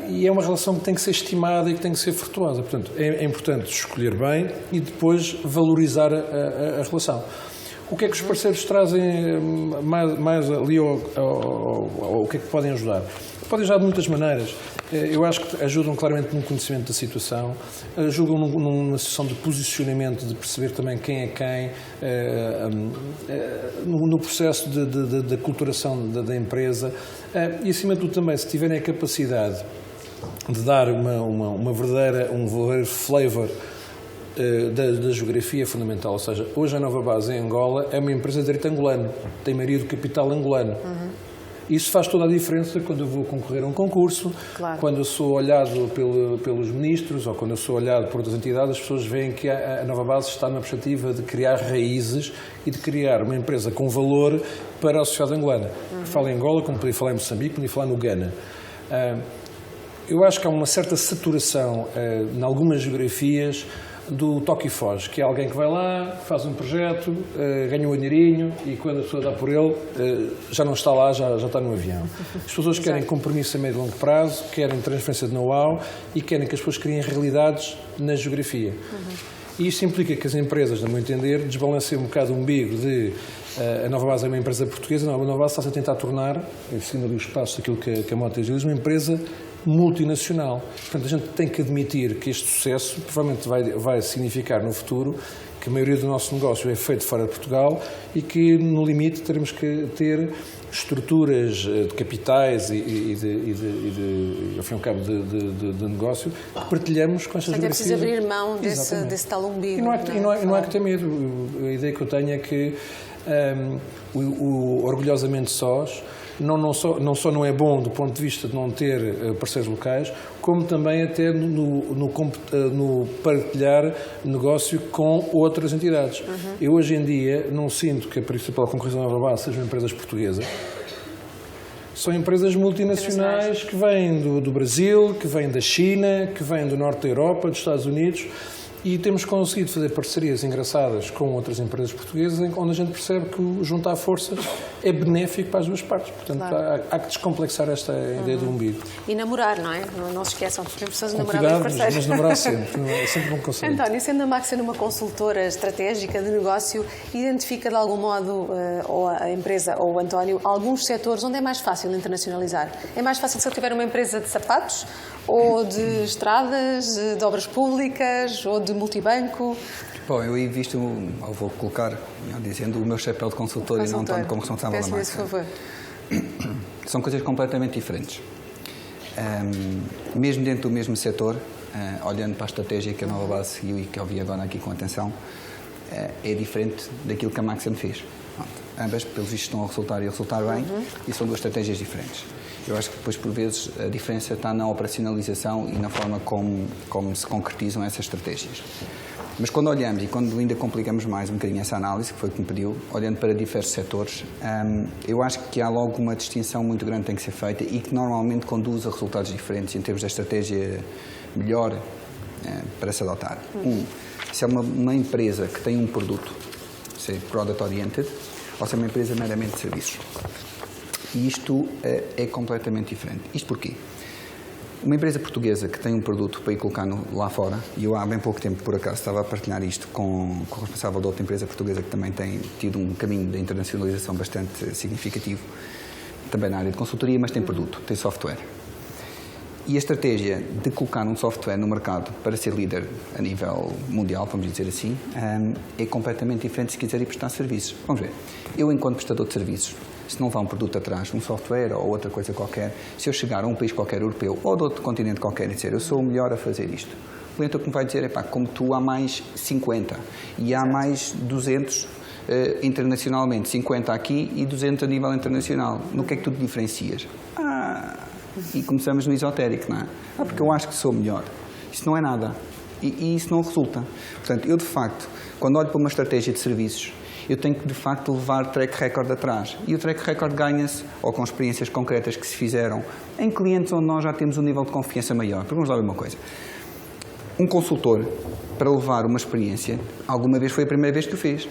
E é uma relação que tem que ser estimada e que tem que ser frutuosa. Portanto, é importante escolher bem e depois valorizar a relação. O que é que os parceiros trazem mais ali ou o que é que podem ajudar? Podem ajudar de muitas maneiras. Eu acho que ajudam claramente no conhecimento da situação, ajudam numa sessão de posicionamento, de perceber também quem é quem, no processo de aculturação da empresa e, acima de tudo, também, se tiverem a capacidade de dar um verdadeiro flavor da geografia fundamental. Ou seja, hoje a Nova Base em Angola é uma empresa de direito angolano, tem maioria do capital angolano. Isso faz toda a diferença quando eu vou concorrer a um concurso, claro. Quando eu sou olhado pelos ministros ou quando eu sou olhado por outras entidades, as pessoas veem que a Nova Base está na perspectiva de criar raízes e de criar uma empresa com valor para a sociedade angolana. Falo em Angola, como podia falar em Moçambique, podia falar no Ghana. Eu acho que há uma certa saturação em algumas geografias do toque e foge, que é alguém que vai lá, faz um projeto, ganha um dinheirinho e quando a pessoa dá por ele, já não está lá, já está no avião. As pessoas querem compromisso a médio e longo prazo, querem transferência de know-how e querem que as pessoas criem realidades na geografia. E isto implica que as empresas, no meu entender, desbalanceiam um bocado o umbigo de a Nova Base é uma empresa portuguesa, a Nova Base está-se a tentar tornar, seguindo ali os passos daquilo que a Mota diz, uma empresa multinacional. Portanto, a gente tem que admitir que este sucesso provavelmente vai significar no futuro que a maioria do nosso negócio é feito fora de Portugal e que, no limite, teremos que ter estruturas de capitais e ao fim e ao cabo, de negócio que partilhamos com estas geografias. É preciso abrir mão desse tal umbigo. E não há que ter medo. A ideia que eu tenho é que o orgulhosamente sós não só não é bom do ponto de vista de não ter parceiros locais, como também até no partilhar negócio com outras entidades. Eu hoje em dia não sinto que a principal concorrência da Nova Base sejam empresas portuguesas. São empresas multinacionais que vêm do Brasil, que vêm da China, que vêm do norte da Europa, dos Estados Unidos, e temos conseguido fazer parcerias engraçadas com outras empresas portuguesas, onde a gente percebe que o juntar forças é benéfico para as duas partes. Portanto, há que descomplexar esta ideia do umbigo. E namorar, não é? Não se esqueçam, temos pessoas a namorar cuidado, bem parceiros. mas namorar sempre, é sempre um conselho. António, sendo a Maxen uma consultora estratégica de negócio, identifica de algum modo, ou a empresa ou o António, alguns setores onde é mais fácil internacionalizar? É mais fácil se eu tiver uma empresa de sapatos, ou de estradas, de obras públicas, ou de multibanco? Bom, eu aí vou colocar, dizendo, o meu chapéu de consultor e não tanto como responsável da marca. Peço-lhe esse favor. São coisas completamente diferentes. Mesmo dentro do mesmo setor, olhando para a estratégia que a Nova Base seguiu e que eu vi agora aqui com atenção, é diferente daquilo que a Maxen fez. Ambas, pelos vistos, estão a resultar bem e são duas estratégias diferentes. Eu acho que depois, por vezes, a diferença está na operacionalização e na forma como se concretizam essas estratégias. Mas quando olhamos e quando ainda complicamos mais um bocadinho essa análise, que foi o que me pediu, olhando para diversos setores, eu acho que há logo uma distinção muito grande que tem que ser feita e que normalmente conduz a resultados diferentes em termos da estratégia melhor para se adotar. Se é uma empresa que tem um produto, se é product-oriented, ou se é uma empresa meramente de serviços. E isto é completamente diferente. Isto porquê? Uma empresa portuguesa que tem um produto para ir colocar lá fora, e eu há bem pouco tempo, por acaso, estava a partilhar isto com o responsável de outra empresa portuguesa que também tem tido um caminho de internacionalização bastante significativo, também na área de consultoria, mas tem produto, tem software. E a estratégia de colocar um software no mercado para ser líder a nível mundial, vamos dizer assim, é completamente diferente se quiser ir prestar serviços. Vamos ver. Eu, enquanto prestador de serviços, se não vá um produto atrás, um software ou outra coisa qualquer, se eu chegar a um país qualquer europeu ou de outro continente qualquer e dizer eu sou o melhor a fazer isto, o cliente o que me vai dizer é pá, como tu há mais 50 e há mais 200 internacionalmente, 50 aqui e 200 a nível internacional. No que é que tu te diferencias? E começamos no esotérico, não é? Porque eu acho que sou melhor. Isso não é nada. E isso não resulta. Portanto, eu de facto, quando olho para uma estratégia de serviços, eu tenho que de facto levar track record atrás. E o track record ganha-se ou com experiências concretas que se fizeram em clientes onde nós já temos um nível de confiança maior. Porque vamos lá ver uma coisa. Um consultor, para levar uma experiência, alguma vez foi a primeira vez que o fez.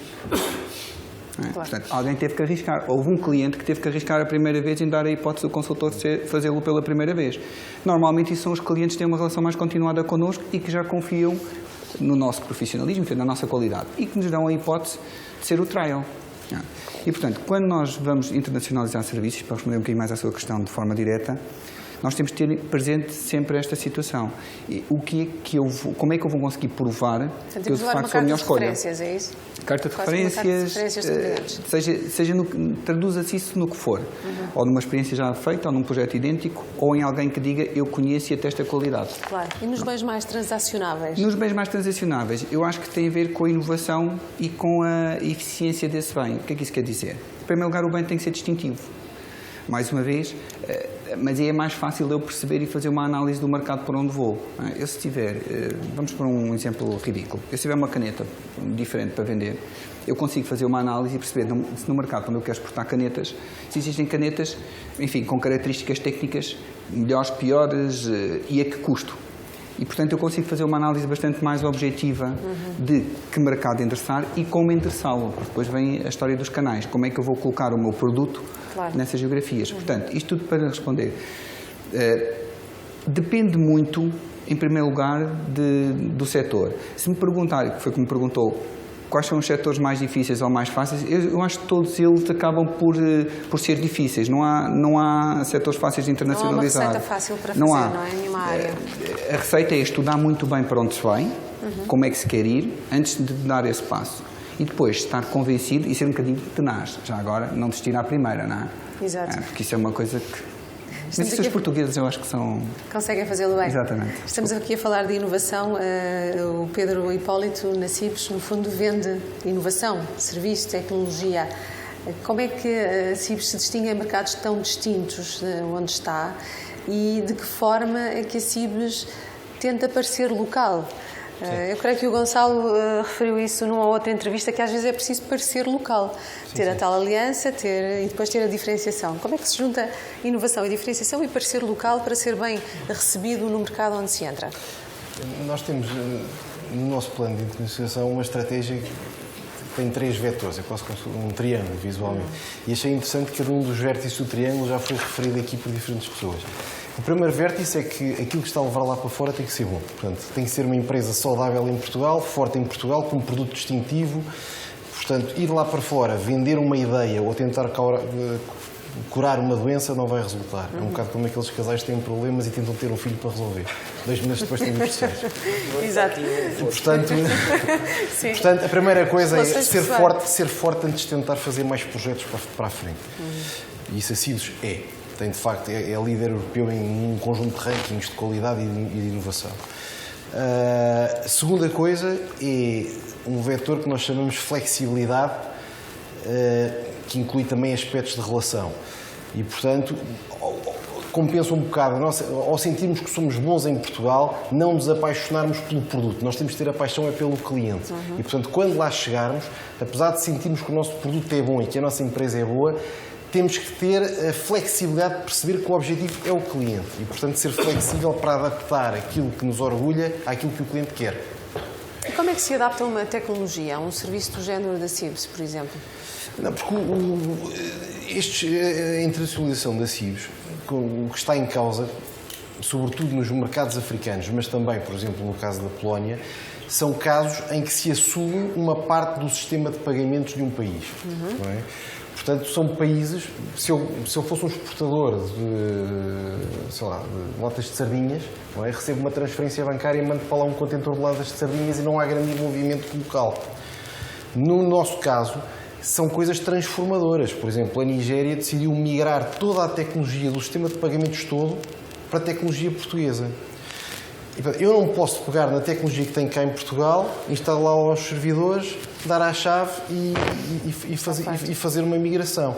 Claro. Portanto, alguém teve que arriscar. Houve um cliente que teve que arriscar a primeira vez em dar a hipótese do consultor fazê-lo pela primeira vez. Normalmente, isso são os clientes que têm uma relação mais continuada connosco e que já confiam no nosso profissionalismo, na nossa qualidade, e que nos dão a hipótese de ser o trial. E, portanto, quando nós vamos internacionalizar serviços, para responder um bocadinho mais à sua questão de forma direta, nós temos que ter presente sempre esta situação. E como é que eu vou conseguir provar que eu de facto sou a melhor escolha? É isso? Carta de referências, traduza-se isso no que for. Ou numa experiência já feita, ou num projeto idêntico, ou em alguém que diga eu conheço e atesto a qualidade. Claro. E nos bens mais transacionáveis? Nos bens mais transacionáveis, eu acho que tem a ver com a inovação e com a eficiência desse bem. O que é que isso quer dizer? Em primeiro lugar, o bem tem que ser distintivo. Mais uma vez, mas aí é mais fácil eu perceber e fazer uma análise do mercado por onde vou. Eu se tiver, vamos por um exemplo ridículo, eu se tiver uma caneta diferente para vender, eu consigo fazer uma análise e perceber se no mercado, quando eu quero exportar canetas, se existem canetas, enfim, com características técnicas melhores, piores e a que custo. E, portanto, eu consigo fazer uma análise bastante mais objetiva de que mercado endereçar e como endereçá-lo. Depois vem a história dos canais. Como é que eu vou colocar o meu produto nessas geografias? Portanto, isto tudo para responder. Depende muito, em primeiro lugar, do setor. Se me perguntar, que foi o que me perguntou, quais são os setores mais difíceis ou mais fáceis? Eu acho que todos eles acabam por ser difíceis. Não há setores fáceis de internacionalizar. Não há uma receita fácil para fazer, não é? Em nenhuma área. A receita é estudar muito bem para onde se vai, como é que se quer ir, antes de dar esse passo. E depois estar convencido e ser um bocadinho tenaz. Já agora, não desistir à primeira, não é? Exato. Porque isso é uma coisa que... Mas isso os portugueses eu acho que são... Conseguem fazê-lo bem. Exatamente. Estamos aqui a falar de inovação. O Pedro Hipólito, na CIBS, no fundo, vende inovação, serviço, tecnologia. Como é que a CIBS se distingue em mercados tão distintos de onde está e de que forma é que a CIBS tenta parecer local? Eu creio que o Gonçalo referiu isso numa outra entrevista, que às vezes é preciso parecer local, ter a tal aliança e depois ter a diferenciação. Como é que se junta inovação e diferenciação e parecer local para ser bem recebido no mercado onde se entra? Nós temos no nosso plano de internacionalização uma estratégia que tem 3 vetores, é quase como um triângulo visualmente. E achei interessante que cada um dos vértices do triângulo já foi referido aqui por diferentes pessoas. O primeiro vértice é que aquilo que está a levar lá para fora tem que ser bom. Portanto, tem que ser uma empresa saudável em Portugal, forte em Portugal, com um produto distintivo. Portanto, ir lá para fora, vender uma ideia ou tentar curar uma doença não vai resultar. É um bocado como aqueles casais que têm problemas e tentam ter um filho para resolver. 2 meses depois têm divorciados. Exato. Portanto, a primeira coisa é ser forte antes de tentar fazer mais projetos para a frente. E isso a CIBS tem de facto, é líder europeu em um conjunto de rankings de qualidade e de inovação. A segunda coisa é um vetor que nós chamamos de flexibilidade, que inclui também aspectos de relação. E, portanto, compensa um bocado, ao sentirmos que somos bons em Portugal, não nos apaixonarmos pelo produto. Nós temos que ter a paixão pelo cliente. E, portanto, quando lá chegarmos, apesar de sentirmos que o nosso produto é bom e que a nossa empresa é boa, temos que ter a flexibilidade de perceber que o objetivo é o cliente e, portanto, ser flexível para adaptar aquilo que nos orgulha àquilo que o cliente quer. E como é que se adapta uma tecnologia, a um serviço do género da CIBS, por exemplo? Não, porque a internacionalização da CIBS, o que está em causa, sobretudo nos mercados africanos, mas também, por exemplo, no caso da Polónia, são casos em que se assume uma parte do sistema de pagamentos de um país. Não é? Portanto, são países... Se eu fosse um exportador de latas de sardinhas, não é? Recebo uma transferência bancária e mando para lá um contentor de latas de sardinhas e não há grande movimento local. No nosso caso, são coisas transformadoras. Por exemplo, a Nigéria decidiu migrar toda a tecnologia do sistema de pagamentos todo para a tecnologia portuguesa. Eu não posso pegar na tecnologia que tem cá em Portugal, instalar aos servidores, dar à chave e fazer uma migração.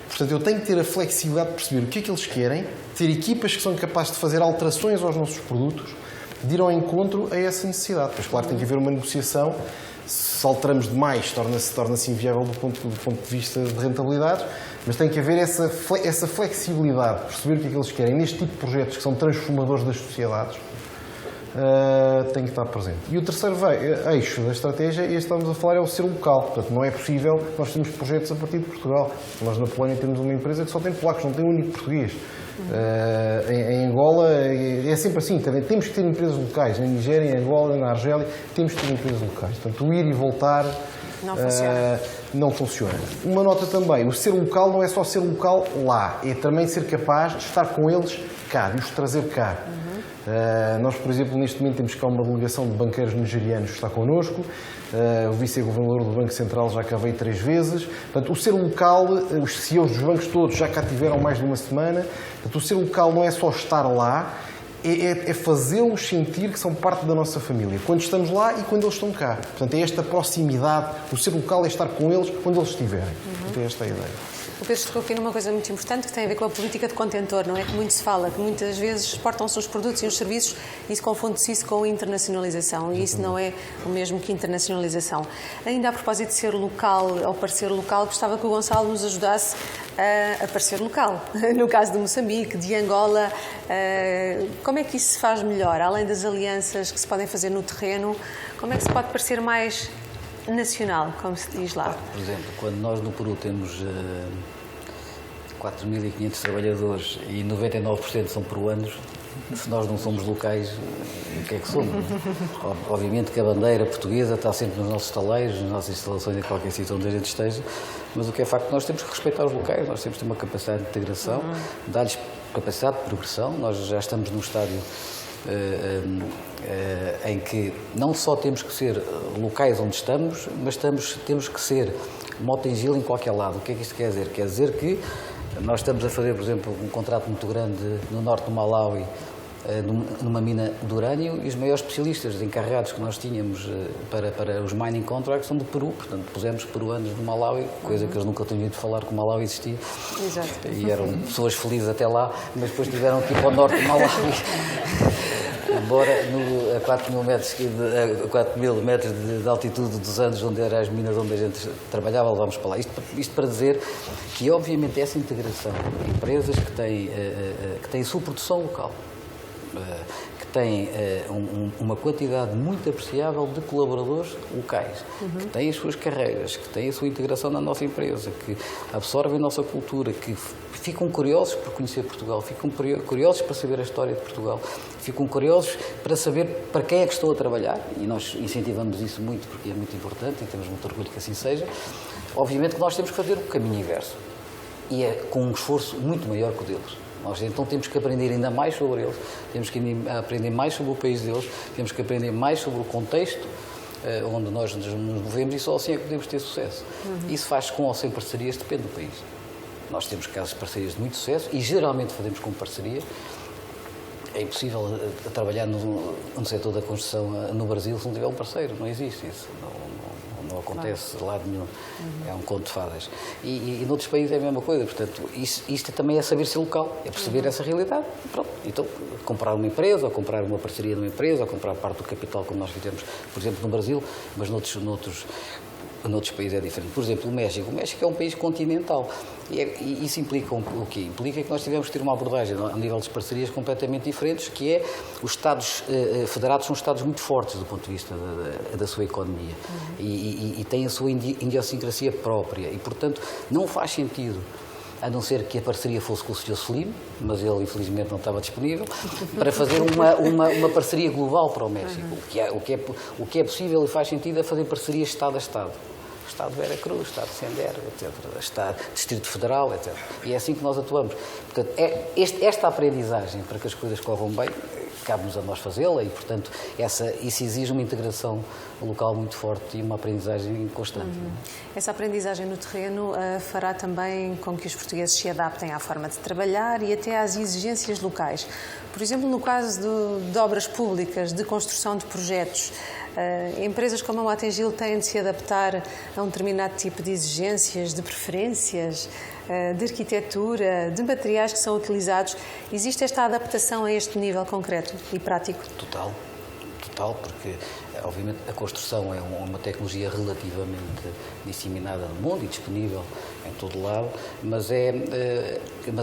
Portanto, eu tenho que ter a flexibilidade de perceber o que é que eles querem, ter equipas que são capazes de fazer alterações aos nossos produtos, de ir ao encontro a essa necessidade. Pois, claro, tem que haver uma negociação. Se alteramos demais, torna-se inviável do ponto de vista de rentabilidade, mas tem que haver essa flexibilidade, perceber o que é que eles querem. Neste tipo de projetos que são transformadores das sociedades, tem que estar presente. E o terceiro eixo da estratégia, este estamos a falar, é o ser local. Portanto, não é possível nós termos projetos a partir de Portugal. Nós na Polónia temos uma empresa que só tem polacos, não tem um único português. Em Angola é sempre assim, também temos que ter empresas locais. Na Nigéria, em Angola, na Argélia, temos que ter empresas locais. Portanto, o ir e voltar não funciona. Uma nota também, o ser local não é só ser local lá, é também ser capaz de estar com eles cá, de os trazer cá. Nós, por exemplo, neste momento temos cá uma delegação de banqueiros nigerianos que está connosco, o vice-governador do Banco Central já cá veio 3 vezes. Portanto, o ser local, os CEOs dos bancos todos já cá tiveram mais de uma semana. Portanto, o ser local não é só estar lá, é fazê-los sentir que são parte da nossa família, quando estamos lá e quando eles estão cá. Portanto, é esta proximidade, o ser local é estar com eles quando eles estiverem. Portanto, é esta a ideia. O Pedro tocou aqui numa coisa muito importante que tem a ver com a política de contentor, não é? Que muito se fala, que muitas vezes exportam-se os produtos e os serviços e se confunde-se isso com internacionalização e isso não é o mesmo que internacionalização. Ainda a propósito de ser local ou parecer local, gostava que o Gonçalo nos ajudasse a parecer local. No caso de Moçambique, de Angola, como é que isso se faz melhor? Além das alianças que se podem fazer no terreno, como é que se pode parecer mais nacional, como se diz lá? Por exemplo, quando nós no Peru temos 4.500 trabalhadores e 99% são peruanos, Se nós não somos locais, o que é que somos? Obviamente que a bandeira portuguesa está sempre nos nossos taleiros, nas nossas instalações, em qualquer sítio onde a gente esteja, mas o que é facto é que nós temos que respeitar os locais, nós temos que ter uma capacidade de integração, dar-lhes capacidade de progressão. Nós já estamos num estádio em que não só temos que ser locais onde estamos, mas temos que ser motengil em qualquer lado. O que é que isto quer dizer? Quer dizer que nós estamos a fazer, por exemplo, um contrato muito grande no norte do Malawi, numa mina de urânio, e os maiores especialistas encarregados que nós tínhamos para os mining contracts são do Peru. Portanto, pusemos peruanos no Malawi, coisa que eles nunca tinham ouvido falar que o Malawi existia. Exato. E eram pessoas felizes até lá, mas depois tiveram que ir para o norte do Malawi. Embora a 4 mil metros de altitude dos Andes, onde eram as minas onde a gente trabalhava, levámos para lá. Isto para dizer que, obviamente, essa integração de empresas que têm a sua produção local, que têm uma quantidade muito apreciável de colaboradores locais, que têm as suas carreiras, que têm a sua integração na nossa empresa, que absorvem a nossa cultura, que ficam curiosos por conhecer Portugal, ficam curiosos para saber a história de Portugal, ficam curiosos para saber para quem é que estou a trabalhar, e nós incentivamos isso muito porque é muito importante e temos muito orgulho que assim seja. Obviamente que nós temos que fazer o caminho inverso, e é com um esforço muito maior que o deles. Nós então temos que aprender ainda mais sobre eles, temos que aprender mais sobre o país deles, temos que aprender mais sobre o contexto onde nós nos movemos, e só assim é que podemos ter sucesso. Isso faz com ou sem parcerias, depende do país. Nós temos casos de parcerias de muito sucesso e geralmente fazemos com parceria. É impossível trabalhar no setor da construção no Brasil se não tiver um parceiro, não existe isso. Não acontece de lado nenhum, é um conto de fadas. E noutros países é a mesma coisa, portanto, isto também é saber ser local, é perceber essa realidade. Pronto. Então, comprar uma empresa, ou comprar uma parceria numa empresa, ou comprar parte do capital, como nós fizemos, por exemplo, no Brasil, mas noutros países é diferente. Por exemplo, o México é um país continental, e isso implica o quê? Implica que nós tivemos que ter uma abordagem a nível de parcerias completamente diferentes, que é, os Estados federados são Estados muito fortes do ponto de vista da sua economia, e têm a sua idiosincrasia própria, e portanto não faz sentido, a não ser que a parceria fosse com o Sr. Slim, mas ele infelizmente não estava disponível, para fazer uma parceria global para o México. O que é possível e faz sentido é fazer parcerias Estado a Estado. Estado de Veracruz, Estado de Sender, etc. Estado, Distrito Federal, etc. E é assim que nós atuamos. Portanto, esta aprendizagem, para que as coisas corram bem, cabe-nos a nós fazê-la, e, portanto, isso exige uma integração local muito forte e uma aprendizagem constante. Essa aprendizagem no terreno fará também com que os portugueses se adaptem à forma de trabalhar e até às exigências locais. Por exemplo, no caso de obras públicas, de construção de projetos, empresas como a Motengil têm de se adaptar a um determinado tipo de exigências, de preferências, de arquitetura, de materiais que são utilizados. Existe esta adaptação a este nível concreto e prático? Total, porque obviamente a construção é uma tecnologia relativamente disseminada no mundo e disponível em todo lado, mas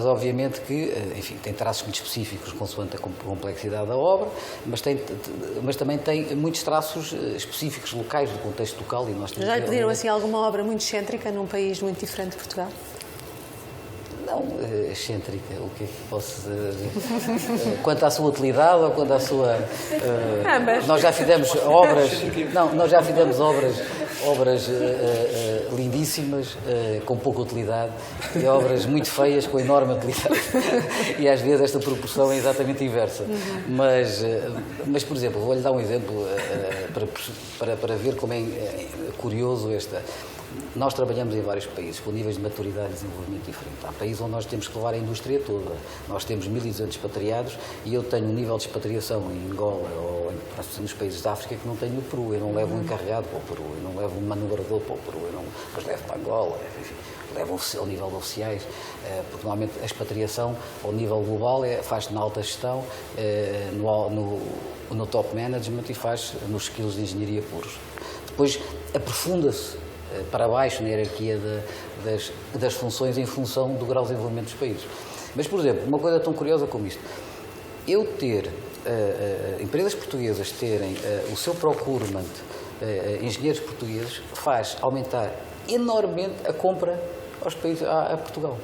obviamente que, enfim, tem traços muito específicos consoante a complexidade da obra, mas também tem muitos traços específicos locais, do contexto local. E nós já lhe pediram assim alguma obra muito excêntrica num país muito diferente de Portugal? Não, excêntrica, o que é que posso dizer? Quanto à sua utilidade ou quanto à sua... nós já fizemos obras... Não, nós já fizemos obras lindíssimas, com pouca utilidade, e obras muito feias, com enorme utilidade. E às vezes esta proporção é exatamente inversa. Mas por exemplo, vou-lhe dar um exemplo para ver como é curioso esta... Nós trabalhamos em vários países com níveis de maturidade e desenvolvimento diferentes. Há países onde nós temos que levar a indústria toda. Nós temos 1.200 expatriados e eu tenho um nível de expatriação em Angola ou nos países da África que não tenho no Peru. Eu não levo um encarregado para o Peru, eu não levo um manobrador para o Peru, mas levo para Angola, enfim, levo ao nível de oficiais, porque normalmente a expatriação ao nível global faz-se na alta gestão, no top management e faz nos skills de engenharia puros. Depois aprofunda-se para baixo na hierarquia das funções em função do grau de desenvolvimento dos países. Mas, por exemplo, uma coisa tão curiosa como isto, eu ter empresas portuguesas terem o seu procurement, engenheiros portugueses, faz aumentar enormemente a compra aos países, a Portugal.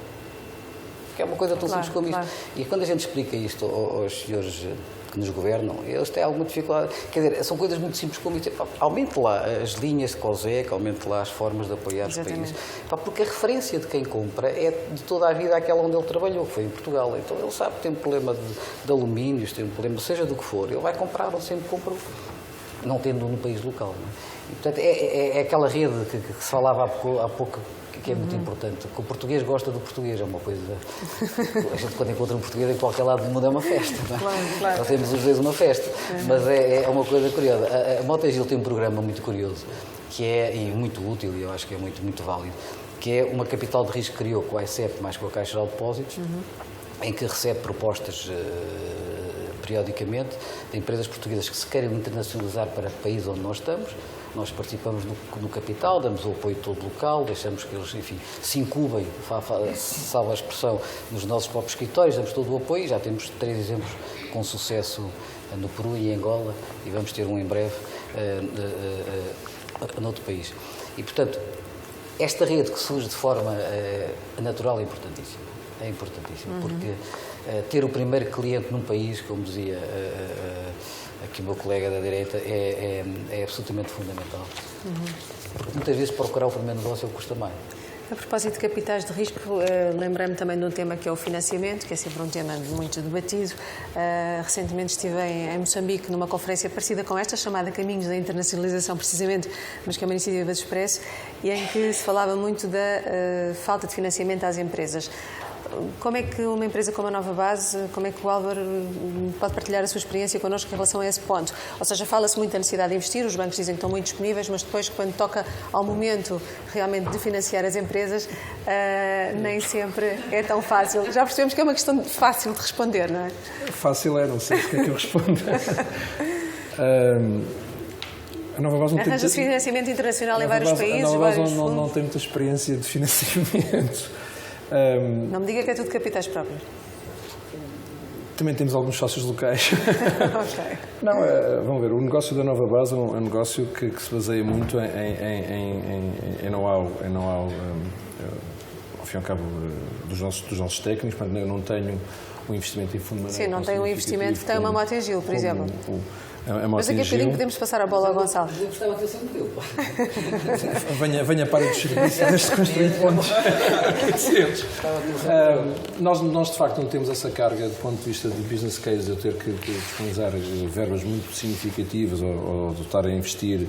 que é uma coisa tão simples como claro. isto. E quando a gente explica isto aos senhores que nos governam, eles têm alguma dificuldade. Quer dizer, são coisas muito simples como isto. Aumente lá as linhas de COSEC, aumente lá as formas de apoiar os países. Porque a referência de quem compra é de toda a vida aquela onde ele trabalhou, que foi em Portugal. Então ele sabe que tem um problema de alumínios, tem um problema, seja do que for, ele vai comprar onde sempre compra, não tendo no país local. Não é? E, portanto, é aquela rede que se falava há pouco, que é muito importante, que o português gosta do português, é uma coisa... A gente quando encontra um português em qualquer lado do mundo é uma festa, não é? Claro. Nós temos os dois uma festa, mas é uma coisa curiosa. A Mota-Engil tem um programa muito curioso, que é, e muito útil, e eu acho que é muito válido, que é uma capital de risco que criou com a ICEP, mais com a Caixa Geral de Depósitos, em que recebe propostas periodicamente de empresas portuguesas que se querem internacionalizar para o país onde nós estamos. Nós participamos no capital, damos o apoio todo local, deixamos que eles, enfim, se incubem, salva a expressão, nos nossos próprios escritórios, damos todo o apoio. Já temos 3 exemplos com sucesso no Peru e em Angola, e vamos ter um em breve noutro país. E, portanto, esta rede que surge de forma natural é importantíssima. É importantíssimo, porque ter o primeiro cliente num país, como dizia aqui o meu colega da direita, é absolutamente fundamental. Porque muitas vezes procurar o primeiro negócio custa mais. A propósito de capitais de risco, lembrei-me também de um tema que é o financiamento, que é sempre um tema muito debatido. Recentemente estive em Moçambique numa conferência parecida com esta, chamada Caminhos da Internacionalização, precisamente, mas que é uma iniciativa do Expresso, e em que se falava muito da falta de financiamento às empresas. Como é que uma empresa como a Nova Base, como é que o Álvaro pode partilhar a sua experiência connosco em relação a esse ponto? Ou seja, fala-se muito da necessidade de investir, os bancos dizem que estão muito disponíveis, mas depois, quando toca ao momento realmente de financiar as empresas, nem sempre é tão fácil. Já percebemos que é uma questão fácil de responder, não é? Fácil não sei o que é que eu respondo. A Nova Base arranja-se financiamento internacional em vários países. A Nova Base não tem muita experiência de financiamento. Não me diga que é tudo capitais próprios. Também temos alguns sócios locais. Ok. Não, vamos ver, o negócio da Nova Base é um negócio que se baseia muito em know-how, ao fim e ao cabo dos nossos técnicos. Portanto, eu não tenho um investimento em fundo. Sim, não tem um investimento que tem uma Mota-Engil, por exemplo. Mas aqui a bocadinho podemos passar a bola ao Gonçalo. Eu gostava de ter sido teu. Venha para os serviços antes de construir pontos. Nós, de facto, não temos essa carga do ponto de vista de business case, de eu ter que disponibilizar verbas muito significativas ou de estar a investir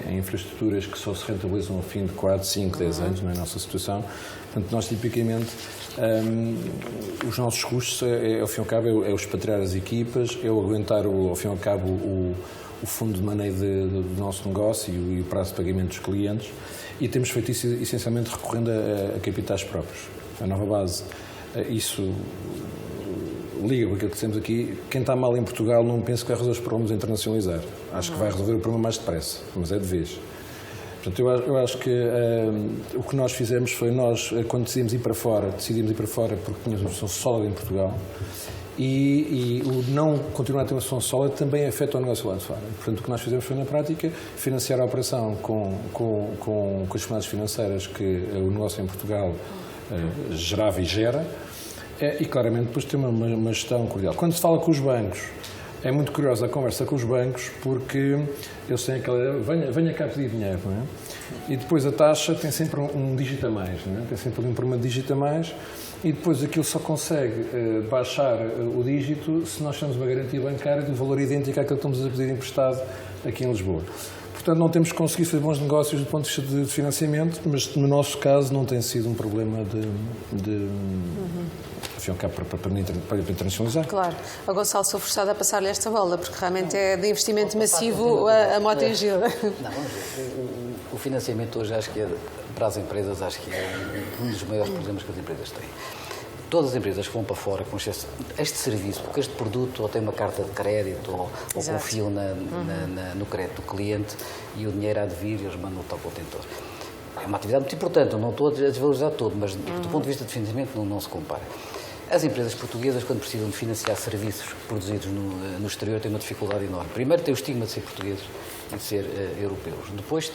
em infraestruturas que só se rentabilizam ao fim de 4, 5, 10 anos, não é a nossa situação. Portanto, nós, tipicamente, os nossos custos, ao fim e ao cabo, é o expatriar as equipas, é o aguentar, ao fim e ao cabo, o fundo de maneio do nosso negócio e o prazo de pagamento dos clientes, e temos feito isso essencialmente recorrendo a capitais próprios. A Nova Base, isso liga com aquilo que temos aqui. Quem está mal em Portugal não pensa que vai resolver os problemas a internacionalizar. Acho que vai resolver o problema mais depressa, mas é de vez. Portanto, eu acho que o que nós fizemos foi, quando decidimos ir para fora porque tínhamos uma posição sólida em Portugal, e o não continuar a ter uma posição sólida também afeta o negócio lá de fora. Portanto, o que nós fizemos foi, na prática, financiar a operação com as disponibilidades financeiras que o negócio em Portugal gerava e gera, e claramente depois ter uma gestão cordial. Quando se fala com os bancos, é muito curiosa a conversa com os bancos, porque eles têm aquela... Venha cá pedir dinheiro, não é? E depois a taxa tem sempre um dígito a mais, não é? Tem sempre ali um primeiro dígito a mais, e depois aquilo só consegue baixar o dígito se nós temos uma garantia bancária de um valor idêntico àquilo que estamos a pedir emprestado aqui em Lisboa. Portanto, não temos conseguido fazer bons negócios do ponto de vista de financiamento, mas no nosso caso não tem sido um problema para internacionalizar. Claro. A Gonçalo, sou forçada a passar-lhe esta bola, porque realmente é de investimento massivo a Mota-Engil. Não, vamos ver. O financiamento hoje, acho que para as empresas, acho que é um dos maiores problemas que as empresas têm. Todas as empresas que vão para fora com este serviço, porque este produto ou tem uma carta de crédito ou confiam no crédito do cliente e o dinheiro há de vir e eles mandam-o ao contentor. É uma atividade muito importante, eu não estou a desvalorizar todo, mas do ponto de vista de financiamento não se compara. As empresas portuguesas, quando precisam de financiar serviços produzidos no exterior, têm uma dificuldade enorme. Primeiro, tem o estigma de ser portugueses e de ser europeus. Depois,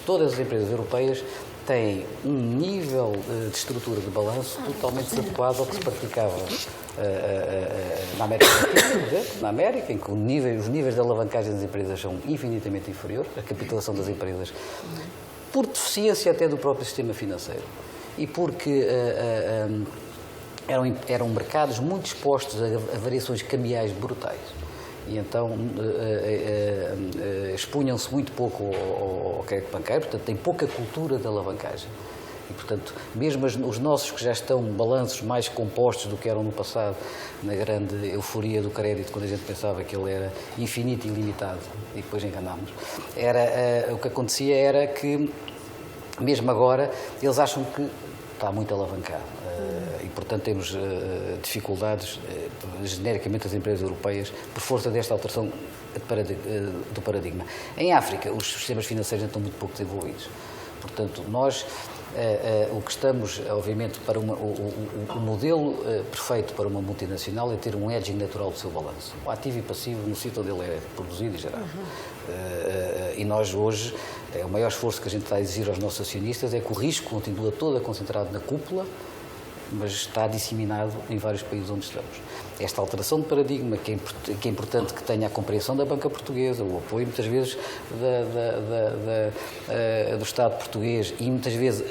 todas as empresas europeias tem um nível de estrutura de balanço totalmente desadequado ao que se praticava na América Latina, por exemplo, na América, em que os níveis de alavancagem das empresas são infinitamente inferiores, a capitalização das empresas, por deficiência até do próprio sistema financeiro e porque eram mercados muito expostos a variações cambiais brutais. E então expunham-se muito pouco ao crédito banqueiro, portanto, tem pouca cultura de alavancagem. E, portanto, mesmo os nossos que já estão balanços mais compostos do que eram no passado, na grande euforia do crédito, quando a gente pensava que ele era infinito e ilimitado, e depois enganámos, o que acontecia era que, mesmo agora, eles acham que está muito alavancado. E, portanto, temos dificuldades, genericamente, as empresas europeias, por força desta alteração do paradigma. Em África, os sistemas financeiros estão muito pouco desenvolvidos. Portanto, nós, o que estamos, obviamente, para o modelo perfeito para uma multinacional é ter um hedging natural do seu balanço. O ativo e passivo no sítio onde ele é produzido e gerado. E nós, hoje, o maior esforço que a gente está a exigir aos nossos acionistas é que o risco continua todo concentrado na cúpula, mas está disseminado em vários países onde estamos. Esta alteração de paradigma, que é importante que tenha a compreensão da banca portuguesa, o apoio, muitas vezes, do Estado português e, muitas vezes,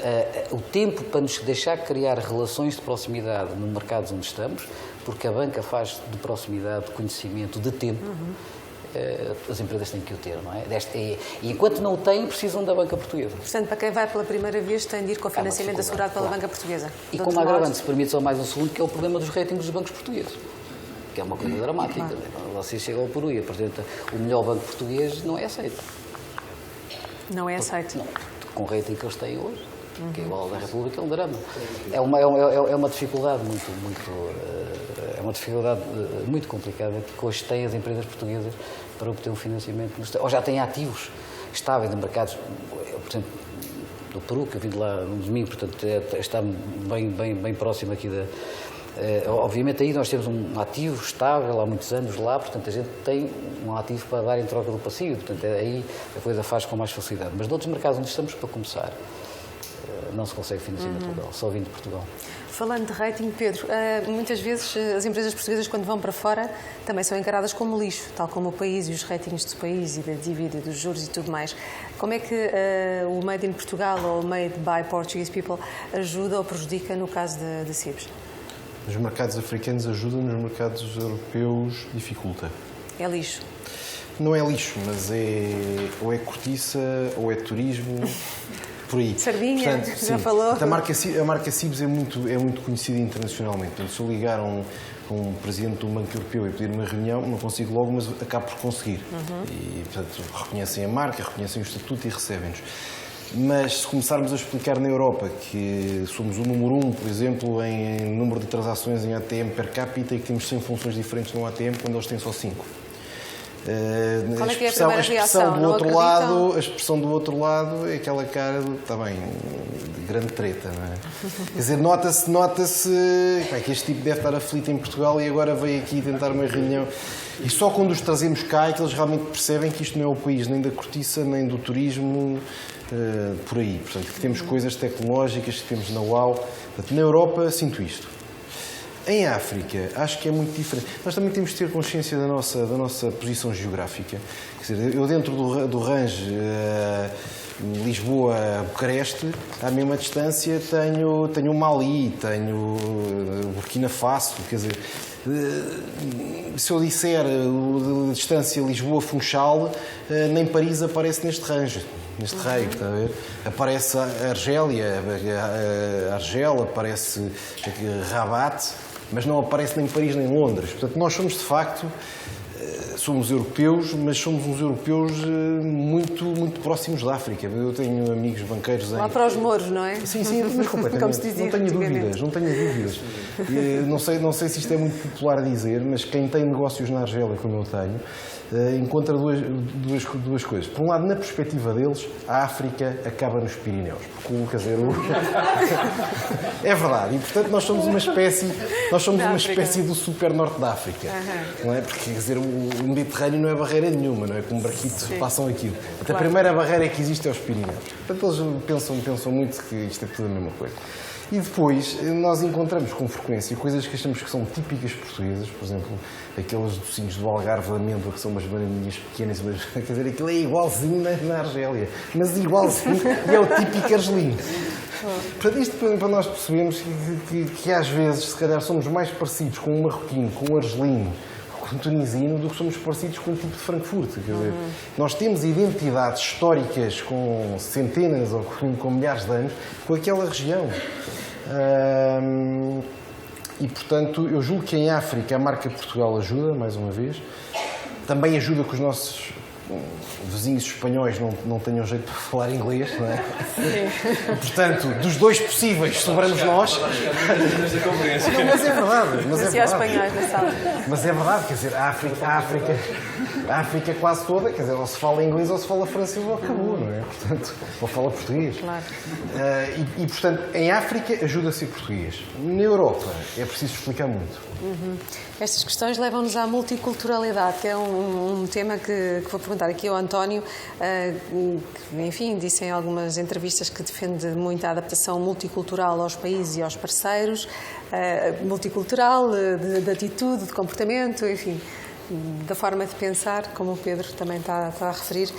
o tempo para nos deixar criar relações de proximidade no mercado onde estamos, porque a banca faz de proximidade, de conhecimento, de tempo. As empresas têm que o ter, não é? E enquanto não o têm, precisam da banca portuguesa. Portanto, para quem vai pela primeira vez, tem de ir com o financiamento assegurado pela banca portuguesa. E como agravante, se permite só mais um segundo, que é o problema dos ratings dos bancos portugueses, que é uma coisa dramática. Vocês chegam ao Peru e apresenta o melhor banco português, não é aceito. Não é aceito? Não, com o rating que eles têm hoje, que é igual ao da República, é um drama. É uma dificuldade muito complicada que hoje têm as empresas portuguesas para obter um financiamento. Ou já têm ativos estáveis de mercados, por exemplo, do Peru, que eu vim de lá no domingo, portanto está bem próximo aqui da... obviamente aí nós temos um ativo estável há muitos anos lá, portanto a gente tem um ativo para dar em troca do passivo, portanto aí a coisa faz com mais facilidade. Mas noutros mercados onde estamos, para começar, não se consegue financiamento legal, só vindo de Portugal. Falando de rating, Pedro, muitas vezes as empresas portuguesas, quando vão para fora, também são encaradas como lixo, tal como o país e os ratings do país e da dívida, dos juros e tudo mais. Como é que o Made in Portugal ou o Made by Portuguese People ajuda ou prejudica no caso da CIBS? Nos mercados africanos ajuda, nos mercados europeus dificulta. É lixo? Não é lixo, mas ou é cortiça ou é turismo... Por aí. Sardinha, portanto, já falou. A marca CIBS é muito conhecida internacionalmente. Portanto, se eu ligar a um presidente do Banco Europeu e pedir uma reunião, não consigo logo, mas acabo por conseguir. E, portanto, reconhecem a marca, reconhecem o estatuto e recebem-nos. Mas se começarmos a explicar na Europa que somos o número 1, por exemplo, em número de transações em ATM per capita e que temos 100 funções diferentes no ATM, quando eles têm só 5. Qual é que é a primeira reação? A expressão do outro lado é aquela cara está bem, de grande treta, não é? Quer dizer, nota-se que este tipo deve estar aflito em Portugal e agora veio aqui tentar uma reunião. E só quando os trazemos cá é que eles realmente percebem que isto não é o país nem da cortiça, nem do turismo, por aí. Portanto, que temos coisas tecnológicas, que temos know-how. Portanto, na Europa sinto isto. Em África, acho que é muito diferente. Nós também temos de ter consciência da nossa posição geográfica. Quer dizer, eu dentro do range Lisboa-Bucareste, à mesma distância, tenho o Mali, tenho Burkina Faso. Quer dizer, se eu disser a distância Lisboa-Funchal, nem Paris aparece neste range. Neste raio, está a ver? Aparece a Argélia, Argel, aparece Rabat, mas não aparece nem Paris nem Londres. Portanto, nós somos, de facto, somos europeus, mas somos uns europeus muito próximos da África. Eu tenho amigos banqueiros lá para os Mouros, não é? Sim, mas completamente. Como se dizia, não tenho dúvidas. Não sei se isto é muito popular a dizer, mas quem tem negócios na Argélia, como eu tenho, encontra duas coisas. Por um lado, na perspectiva deles, a África acaba nos Pirineus. Porque, quer dizer, é verdade. E, portanto, nós somos uma espécie do super norte da África. Não é? Porque, quer dizer, o Mediterrâneo não é barreira nenhuma, não é? Como barquitos passam aquilo. A primeira barreira que existe é os Pirineus. Portanto, eles pensam muito que isto é tudo a mesma coisa. E depois, nós encontramos com frequência coisas que achamos que são típicas portuguesas, por exemplo, aqueles docinhos do Algarve de amêndoa, que são umas bananinhas pequenas, mas, quer dizer, aquilo é igualzinho na Argélia, mas igualzinho, e é o típico argelino. Portanto, isto para nós percebemos que às vezes, se calhar, somos mais parecidos com um marroquino, com um argelino, com um tunisino, do que somos parecidos com o tipo de Frankfurt. Quer dizer, nós temos identidades históricas com centenas ou com milhares de anos com aquela região. E, portanto, eu julgo que em África a marca Portugal ajuda, mais uma vez. Também ajuda que os nossos vizinhos espanhóis não tenham jeito para falar inglês, não é? Sim. Portanto, dos dois possíveis, sobramos nós. Não, mas é verdade. Mas é verdade, quer dizer, a África quase toda, quer dizer, ou se fala inglês ou se fala francês ou acabou, não é? Portanto, ou fala português. Claro. E, portanto, em África ajuda a ser português. Na Europa é preciso explicar muito. Estas questões levam-nos à multiculturalidade, que é um tema que vou perguntar aqui ao António, que, enfim, disse em algumas entrevistas que defende muito a adaptação multicultural aos países e aos parceiros, multicultural, de atitude, de comportamento, enfim, da forma de pensar, como o Pedro também está a referir.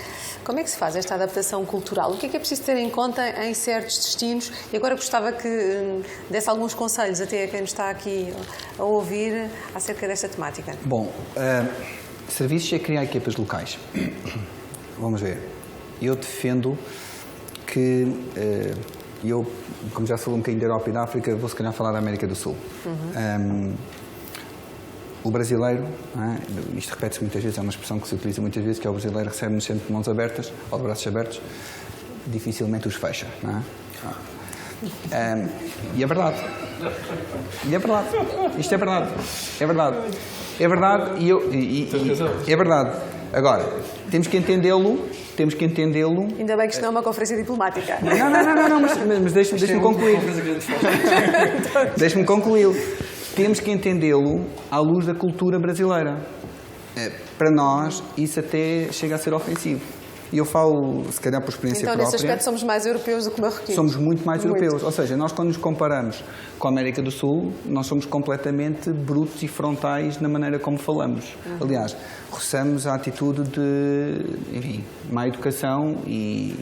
Como é que se faz esta adaptação cultural? O que é preciso ter em conta em certos destinos? E agora gostava que desse alguns conselhos até a quem nos está aqui a ouvir acerca desta temática. Bom, serviços é criar equipas locais. Vamos ver. Eu defendo que... eu, como já falei um bocadinho da Europa e da África, vou se calhar falar da América do Sul. O brasileiro, isto repete-se muitas vezes, é uma expressão que se utiliza muitas vezes, que é o brasileiro recebe-nos sempre de mãos abertas, ou de braços abertos, dificilmente os fecha, não é? E é verdade. E é verdade. Isto é verdade. É verdade. É verdade é verdade. Agora, temos que entendê-lo. Ainda bem que isto não é uma conferência diplomática. Não, mas deixe-me concluir. Deixe-me concluí-lo. Temos que entendê-lo à luz da cultura brasileira. Para nós, isso até chega a ser ofensivo. E eu falo, se calhar, por experiência própria... Então, nesse aspecto, somos mais europeus do que marroquinos. Somos muito mais europeus. Ou seja, nós, quando nos comparamos com a América do Sul, nós somos completamente brutos e frontais na maneira como falamos. Aliás, roçamos a atitude de, enfim, má educação e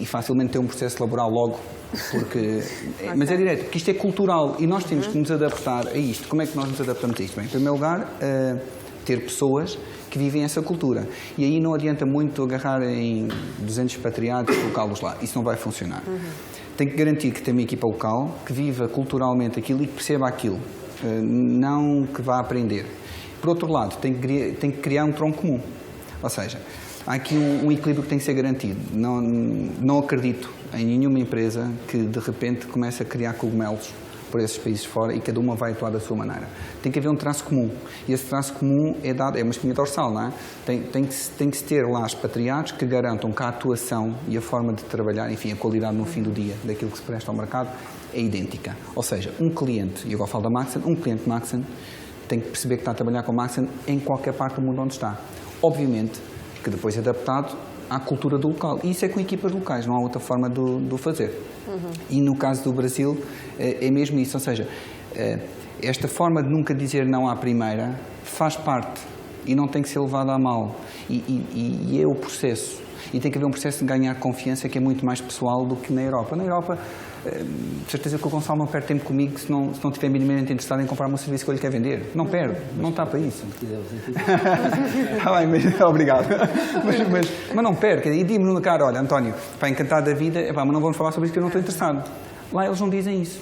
facilmente ter um processo laboral logo. Porque, mas é direto, porque isto é cultural e nós temos que nos adaptar a isto. Como é que nós nos adaptamos a isto? Bem, em primeiro lugar, ter pessoas que vivem essa cultura. E aí não adianta muito agarrar em 200 expatriados e colocá-los lá. Isso não vai funcionar. Tem que garantir que tem uma equipa local que viva culturalmente aquilo e que perceba aquilo. Não que vá aprender. Por outro lado, tem que criar um tronco comum. Ou seja, há aqui um equilíbrio que tem que ser garantido. Não acredito em nenhuma empresa que de repente comece a criar cogumelos por esses países fora e cada uma vai atuar da sua maneira. Tem que haver um traço comum. E esse traço comum é uma espinha dorsal, não é? Tem que se ter lá expatriados que garantam que a atuação e a forma de trabalhar, enfim, a qualidade no fim do dia daquilo que se presta ao mercado é idêntica. Ou seja, um cliente, e agora falo da Maxen, um cliente Maxen tem que perceber que está a trabalhar com a Maxen em qualquer parte do mundo onde está. Obviamente que depois é adaptado à cultura do local. E isso é com equipas locais, não há outra forma de o fazer. E no caso do Brasil, é mesmo isso. Ou seja, esta forma de nunca dizer não à primeira faz parte e não tem que ser levada a mal. E é o processo. E tem que haver um processo de ganhar confiança que é muito mais pessoal do que na Europa. Na Europa, de certeza que o Gonçalo não perde tempo comigo se não estiver minimamente interessado em comprar um serviço que ele quer vender. Não perde, não está para isso. Está bem, mas, obrigado. Mas não perde. E diz-me na cara, olha, António, encantado da vida, mas não vamos falar sobre isso que eu não estou interessado. Lá eles não dizem isso.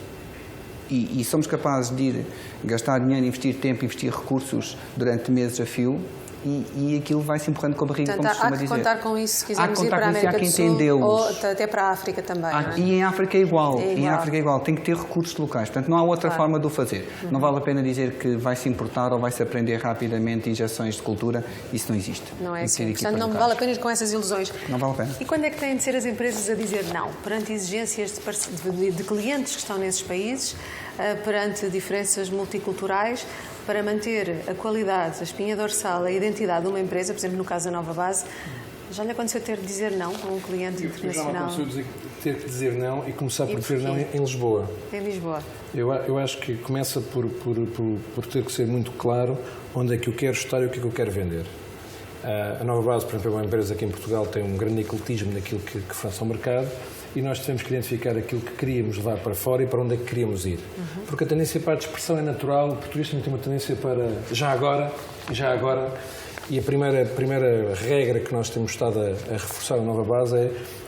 E somos capazes de ir gastar dinheiro, investir tempo, investir recursos durante meses a fio e aquilo vai se empurrando com a barriga, Portanto, como se costuma há que dizer. contar com isso se Há quisermos que ir contar para a com isso e há América quem do Sul entendê-los. ou até para a África também. Não é? E em África é igual, É em igual. África é igual, tem que ter recursos locais, portanto não há outra Claro. forma de o fazer. Não vale a pena dizer que vai-se importar ou vai-se aprender rapidamente injeções de cultura, isso não existe. Não é Tem que ter assim. equipas Portanto, não locais. vale a pena ir com essas ilusões. Não vale a pena. E quando é que têm de ser as empresas a dizer não? Perante exigências de clientes que estão nesses países, perante diferenças multiculturais, para manter a qualidade, a espinha dorsal, a identidade de uma empresa, por exemplo, no caso da Nova Base, já lhe aconteceu ter de dizer não a um cliente Já me internacional aconteceu ter que dizer não e começar por E dizer não porquê? em Lisboa. em Lisboa? Eu acho que começa por ter que ser muito claro onde é que eu quero estar e o que é que eu quero vender. A Nova Base, por exemplo, é uma empresa aqui em Portugal tem um grande ecletismo naquilo que fornece ao mercado e nós tivemos que identificar aquilo que queríamos levar para fora e para onde é que queríamos ir. Porque a tendência para a dispersão é natural, o português também tem uma tendência para já agora, e a primeira regra que nós temos estado a reforçar na Nova Base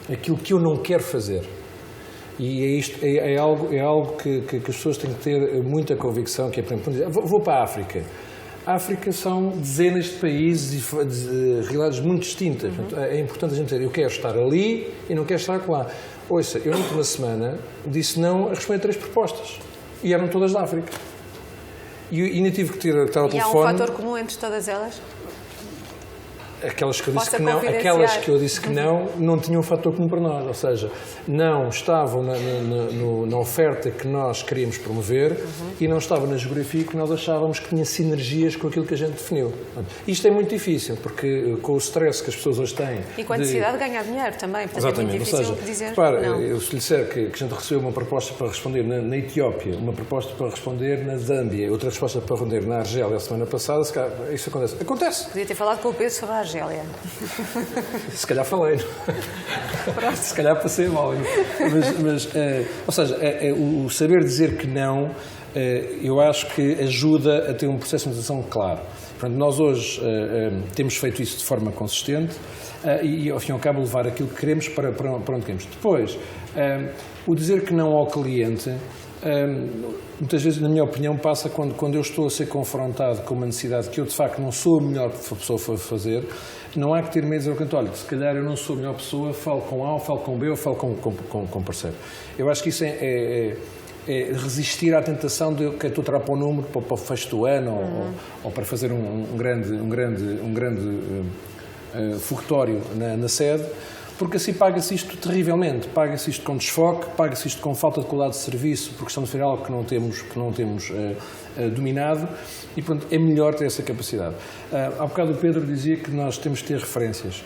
é aquilo que eu não quero fazer. E é algo que as pessoas têm que ter muita convicção, que é, por exemplo, dizer, vou para a África. A África são dezenas de países de realidades muito distintas. Portanto, é importante a gente dizer, eu quero estar ali e não quero estar lá. Ouça, eu na última semana disse não a responder 3 propostas. E eram todas da África. E ainda tive que estar ao E há um telefone. fator comum entre todas elas? Aquelas que eu disse Possa que não, confidenciar. aquelas que eu disse que não tinham um fator comum para nós, ou seja, não estavam na oferta que nós queríamos promover e não estava na geografia que nós achávamos que tinha sinergias com aquilo que a gente definiu. Isto é muito difícil, porque com o stress que as pessoas hoje têm... E com a necessidade de ganhar dinheiro também, portanto Exatamente, é muito ou difícil seja, dizer repara, não. eu se lhe disser que a gente recebeu uma proposta para responder na Etiópia, uma proposta para responder na Zâmbia, outra resposta para responder na Argélia a semana passada, se calhar, isso acontece. Acontece! Podia ter falado com o Pedro sobre a Argélia. Se calhar falei, não? Se calhar passei mal. Ou seja, o saber dizer que não, eu acho que ajuda a ter um processo de negociação claro. Portanto, nós hoje temos feito isso de forma consistente e, ao fim e ao cabo, levar aquilo que queremos para onde queremos. Depois, o dizer que não ao cliente, muitas vezes, na minha opinião, passa quando eu estou a ser confrontado com uma necessidade que eu, de facto, não sou a melhor pessoa para fazer. Não há que ter medo de dizer ao cliente, olha, se calhar eu não sou a melhor pessoa, falo com A, ou falo com B, ou falo com parceiro. Eu acho que isso é resistir à tentação de que estou a tirar para o número, para o fecho do ano, ou para fazer um grande foguetório na sede, porque assim paga-se isto terrivelmente, paga-se isto com desfoque, paga-se isto com falta de qualidade de serviço, porque estamos a fazer algo que não temos dominado, e portanto é melhor ter essa capacidade. Há bocado o Pedro dizia que nós temos que ter referências.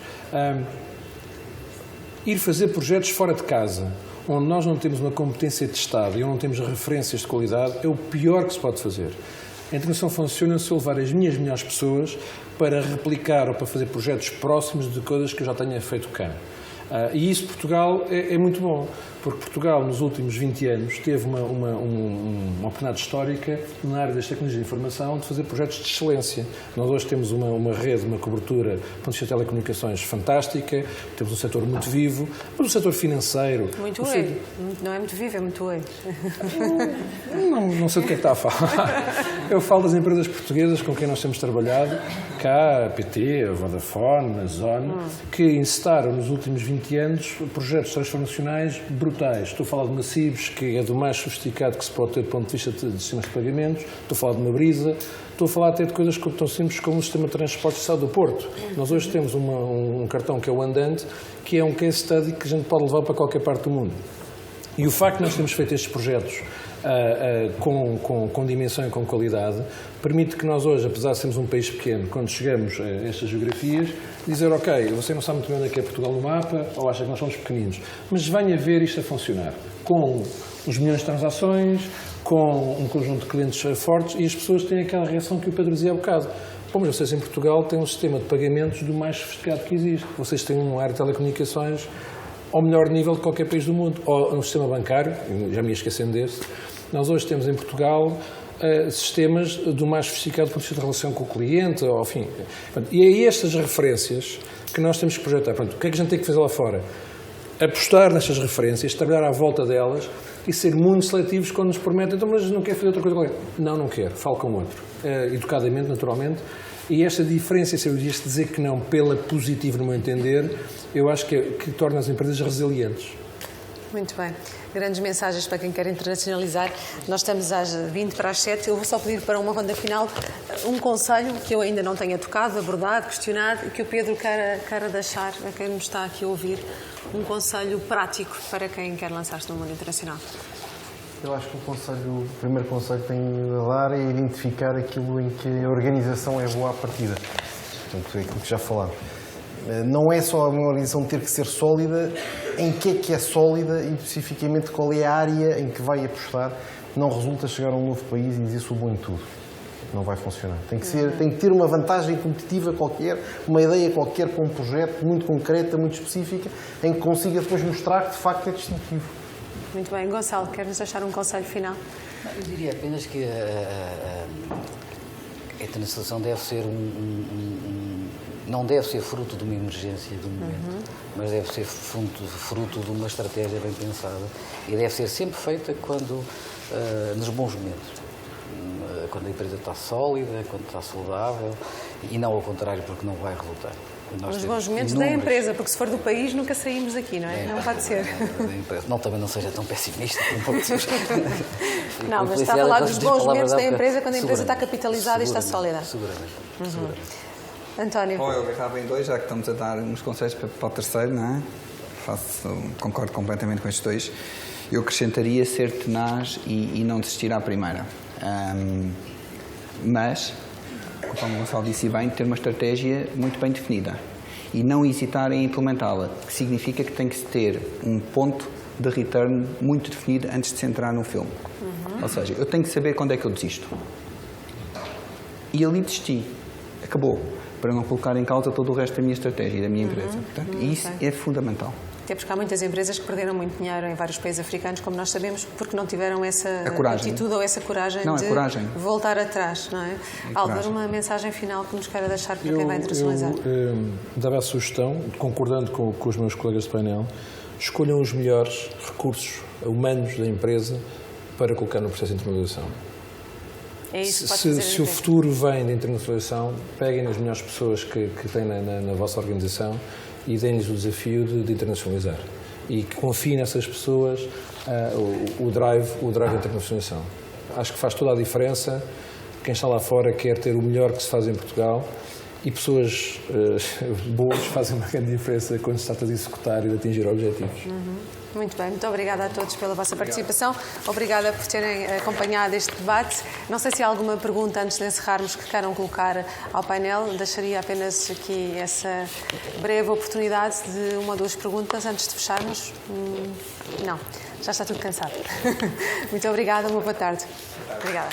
Ir fazer projetos fora de casa, onde nós não temos uma competência de Estado e onde não temos referências de qualidade, é o pior que se pode fazer. A integração funciona se eu levar as minhas melhores pessoas para replicar ou para fazer projetos próximos de coisas que eu já tenha feito cá. E isso, Portugal, é muito bom, porque Portugal, nos últimos 20 anos, teve uma oportunidade histórica na área das tecnologias de informação de fazer projetos de excelência. Nós hoje temos uma rede, uma cobertura de telecomunicações fantástica, temos um setor muito vivo, mas um setor financeiro... Muito oi. Não é muito vivo, é muito oi. Não sei do que é que está a falar. Eu falo das empresas portuguesas com quem nós temos trabalhado, cá, a PT, a Vodafone, a Zone, que encetaram nos últimos 20 anos projetos transformacionais brutais. Estou a falar de uma Cibes, que é do mais sofisticado que se pode ter do ponto de vista de sistemas de pagamentos, estou a falar de uma Brisa, estou a falar até de coisas tão simples como o sistema de transporte de do Porto. Nós hoje temos um cartão que é o Andante, que é um case study que a gente pode levar para qualquer parte do mundo. E o facto de nós termos feito estes projetos com dimensão e com qualidade, permite que nós hoje, apesar de sermos um país pequeno, quando chegamos a estas geografias, dizer, ok, você não sabe muito bem onde é que é Portugal no mapa, ou acha que nós somos pequeninos, mas venha ver isto a funcionar, com os milhões de transações, com um conjunto de clientes fortes, e as pessoas têm aquela reação que o Pedro dizia há bocado. Bom, mas vocês em Portugal têm um sistema de pagamentos do mais sofisticado que existe. Vocês têm uma área de telecomunicações ao melhor nível de qualquer país do mundo, ou um sistema bancário, já me ia esquecendo desse. Nós hoje temos em Portugal sistemas do mais sofisticado ponto de vista de relação com o cliente, ou, enfim. E é estas referências que nós temos que projetar. Portanto, o que é que a gente tem que fazer lá fora? apostar nestas referências, trabalhar à volta delas e ser muito seletivos quando nos prometem, então, mas não quer fazer outra coisa qualquer. Não quero, falo com outro. Educadamente, naturalmente. E esta diferença, se eu disse dizer que não pela positiva, no meu entender, eu acho que torna as empresas resilientes. Muito bem. Grandes mensagens para quem quer internacionalizar. Nós estamos às 20 para as 7. Eu vou só pedir para uma ronda final um conselho que eu ainda não tenha tocado, abordado, questionado, e que o Pedro queira deixar a quem nos está aqui a ouvir. Um conselho prático para quem quer lançar-se no mundo internacional. Eu acho que o primeiro conselho que tenho a dar é identificar aquilo em que a organização é boa à partida. Portanto, é aquilo que já falámos. Não é só uma organização ter que ser sólida, em que é sólida e especificamente qual é a área em que vai apostar. Não resulta chegar a um novo país e dizer sou bom em tudo. Não vai funcionar. Tem que ter uma vantagem competitiva qualquer, uma ideia qualquer para um projeto muito concreta, muito específica, em que consiga depois mostrar que de facto é distintivo. Muito bem. Gonçalo, quer-nos deixar um conselho final? Eu diria apenas que a internacionalização deve ser não deve ser fruto de uma emergência de um momento, mas deve ser fruto de uma estratégia bem pensada e deve ser sempre feita nos bons momentos, quando a empresa está sólida, quando está saudável e não ao contrário, porque não vai resultar. Nos bons momentos da empresa, porque se for do país nunca saímos daqui, não é? Não pode ser. Não, também não seja tão pessimista. Não, mas está a falar dos bons momentos da empresa quando a empresa está capitalizada e está sólida. Seguramente. António. Bom, eu agarrava em dois, já que estamos a dar uns conselhos para o terceiro, não é? Concordo completamente com estes dois. Eu acrescentaria ser tenaz e não desistir à primeira. Mas, conforme o Gonçalo disse bem, ter uma estratégia muito bem definida e não hesitar em implementá-la, que significa que tem que se ter um ponto de return muito definido antes de se entrar no filme. Ou seja, eu tenho que saber quando é que eu desisto. E ali desisti. Acabou. Para não colocar em causa todo o resto da minha estratégia e da minha empresa. Portanto, isso é fundamental. Até porque há muitas empresas que perderam muito dinheiro em vários países africanos, como nós sabemos, porque não tiveram essa atitude ou essa coragem de voltar atrás, não é? Álvaro, uma mensagem final que nos queira deixar para quem vai internacionalizar. Eu dava a sugestão, concordando com os meus colegas de painel, escolham os melhores recursos humanos da empresa para colocar no processo de internacionalização. É isso que se o futuro vem da internacionalização, peguem nas melhores pessoas que têm na vossa organização e deem-lhes o desafio de internacionalizar. E que confiem nessas pessoas o drive da internacionalização. Acho que faz toda a diferença. Quem está lá fora quer ter o melhor que se faz em Portugal e pessoas boas fazem uma grande diferença quando se trata de executar e de atingir objetivos. Muito bem, muito obrigada a todos pela vossa participação. Obrigada por terem acompanhado este debate. Não sei se há alguma pergunta antes de encerrarmos que queiram colocar ao painel. Deixaria apenas aqui essa breve oportunidade de uma ou duas perguntas antes de fecharmos. Não, já está tudo cansado. Muito obrigada, uma boa tarde. Obrigada.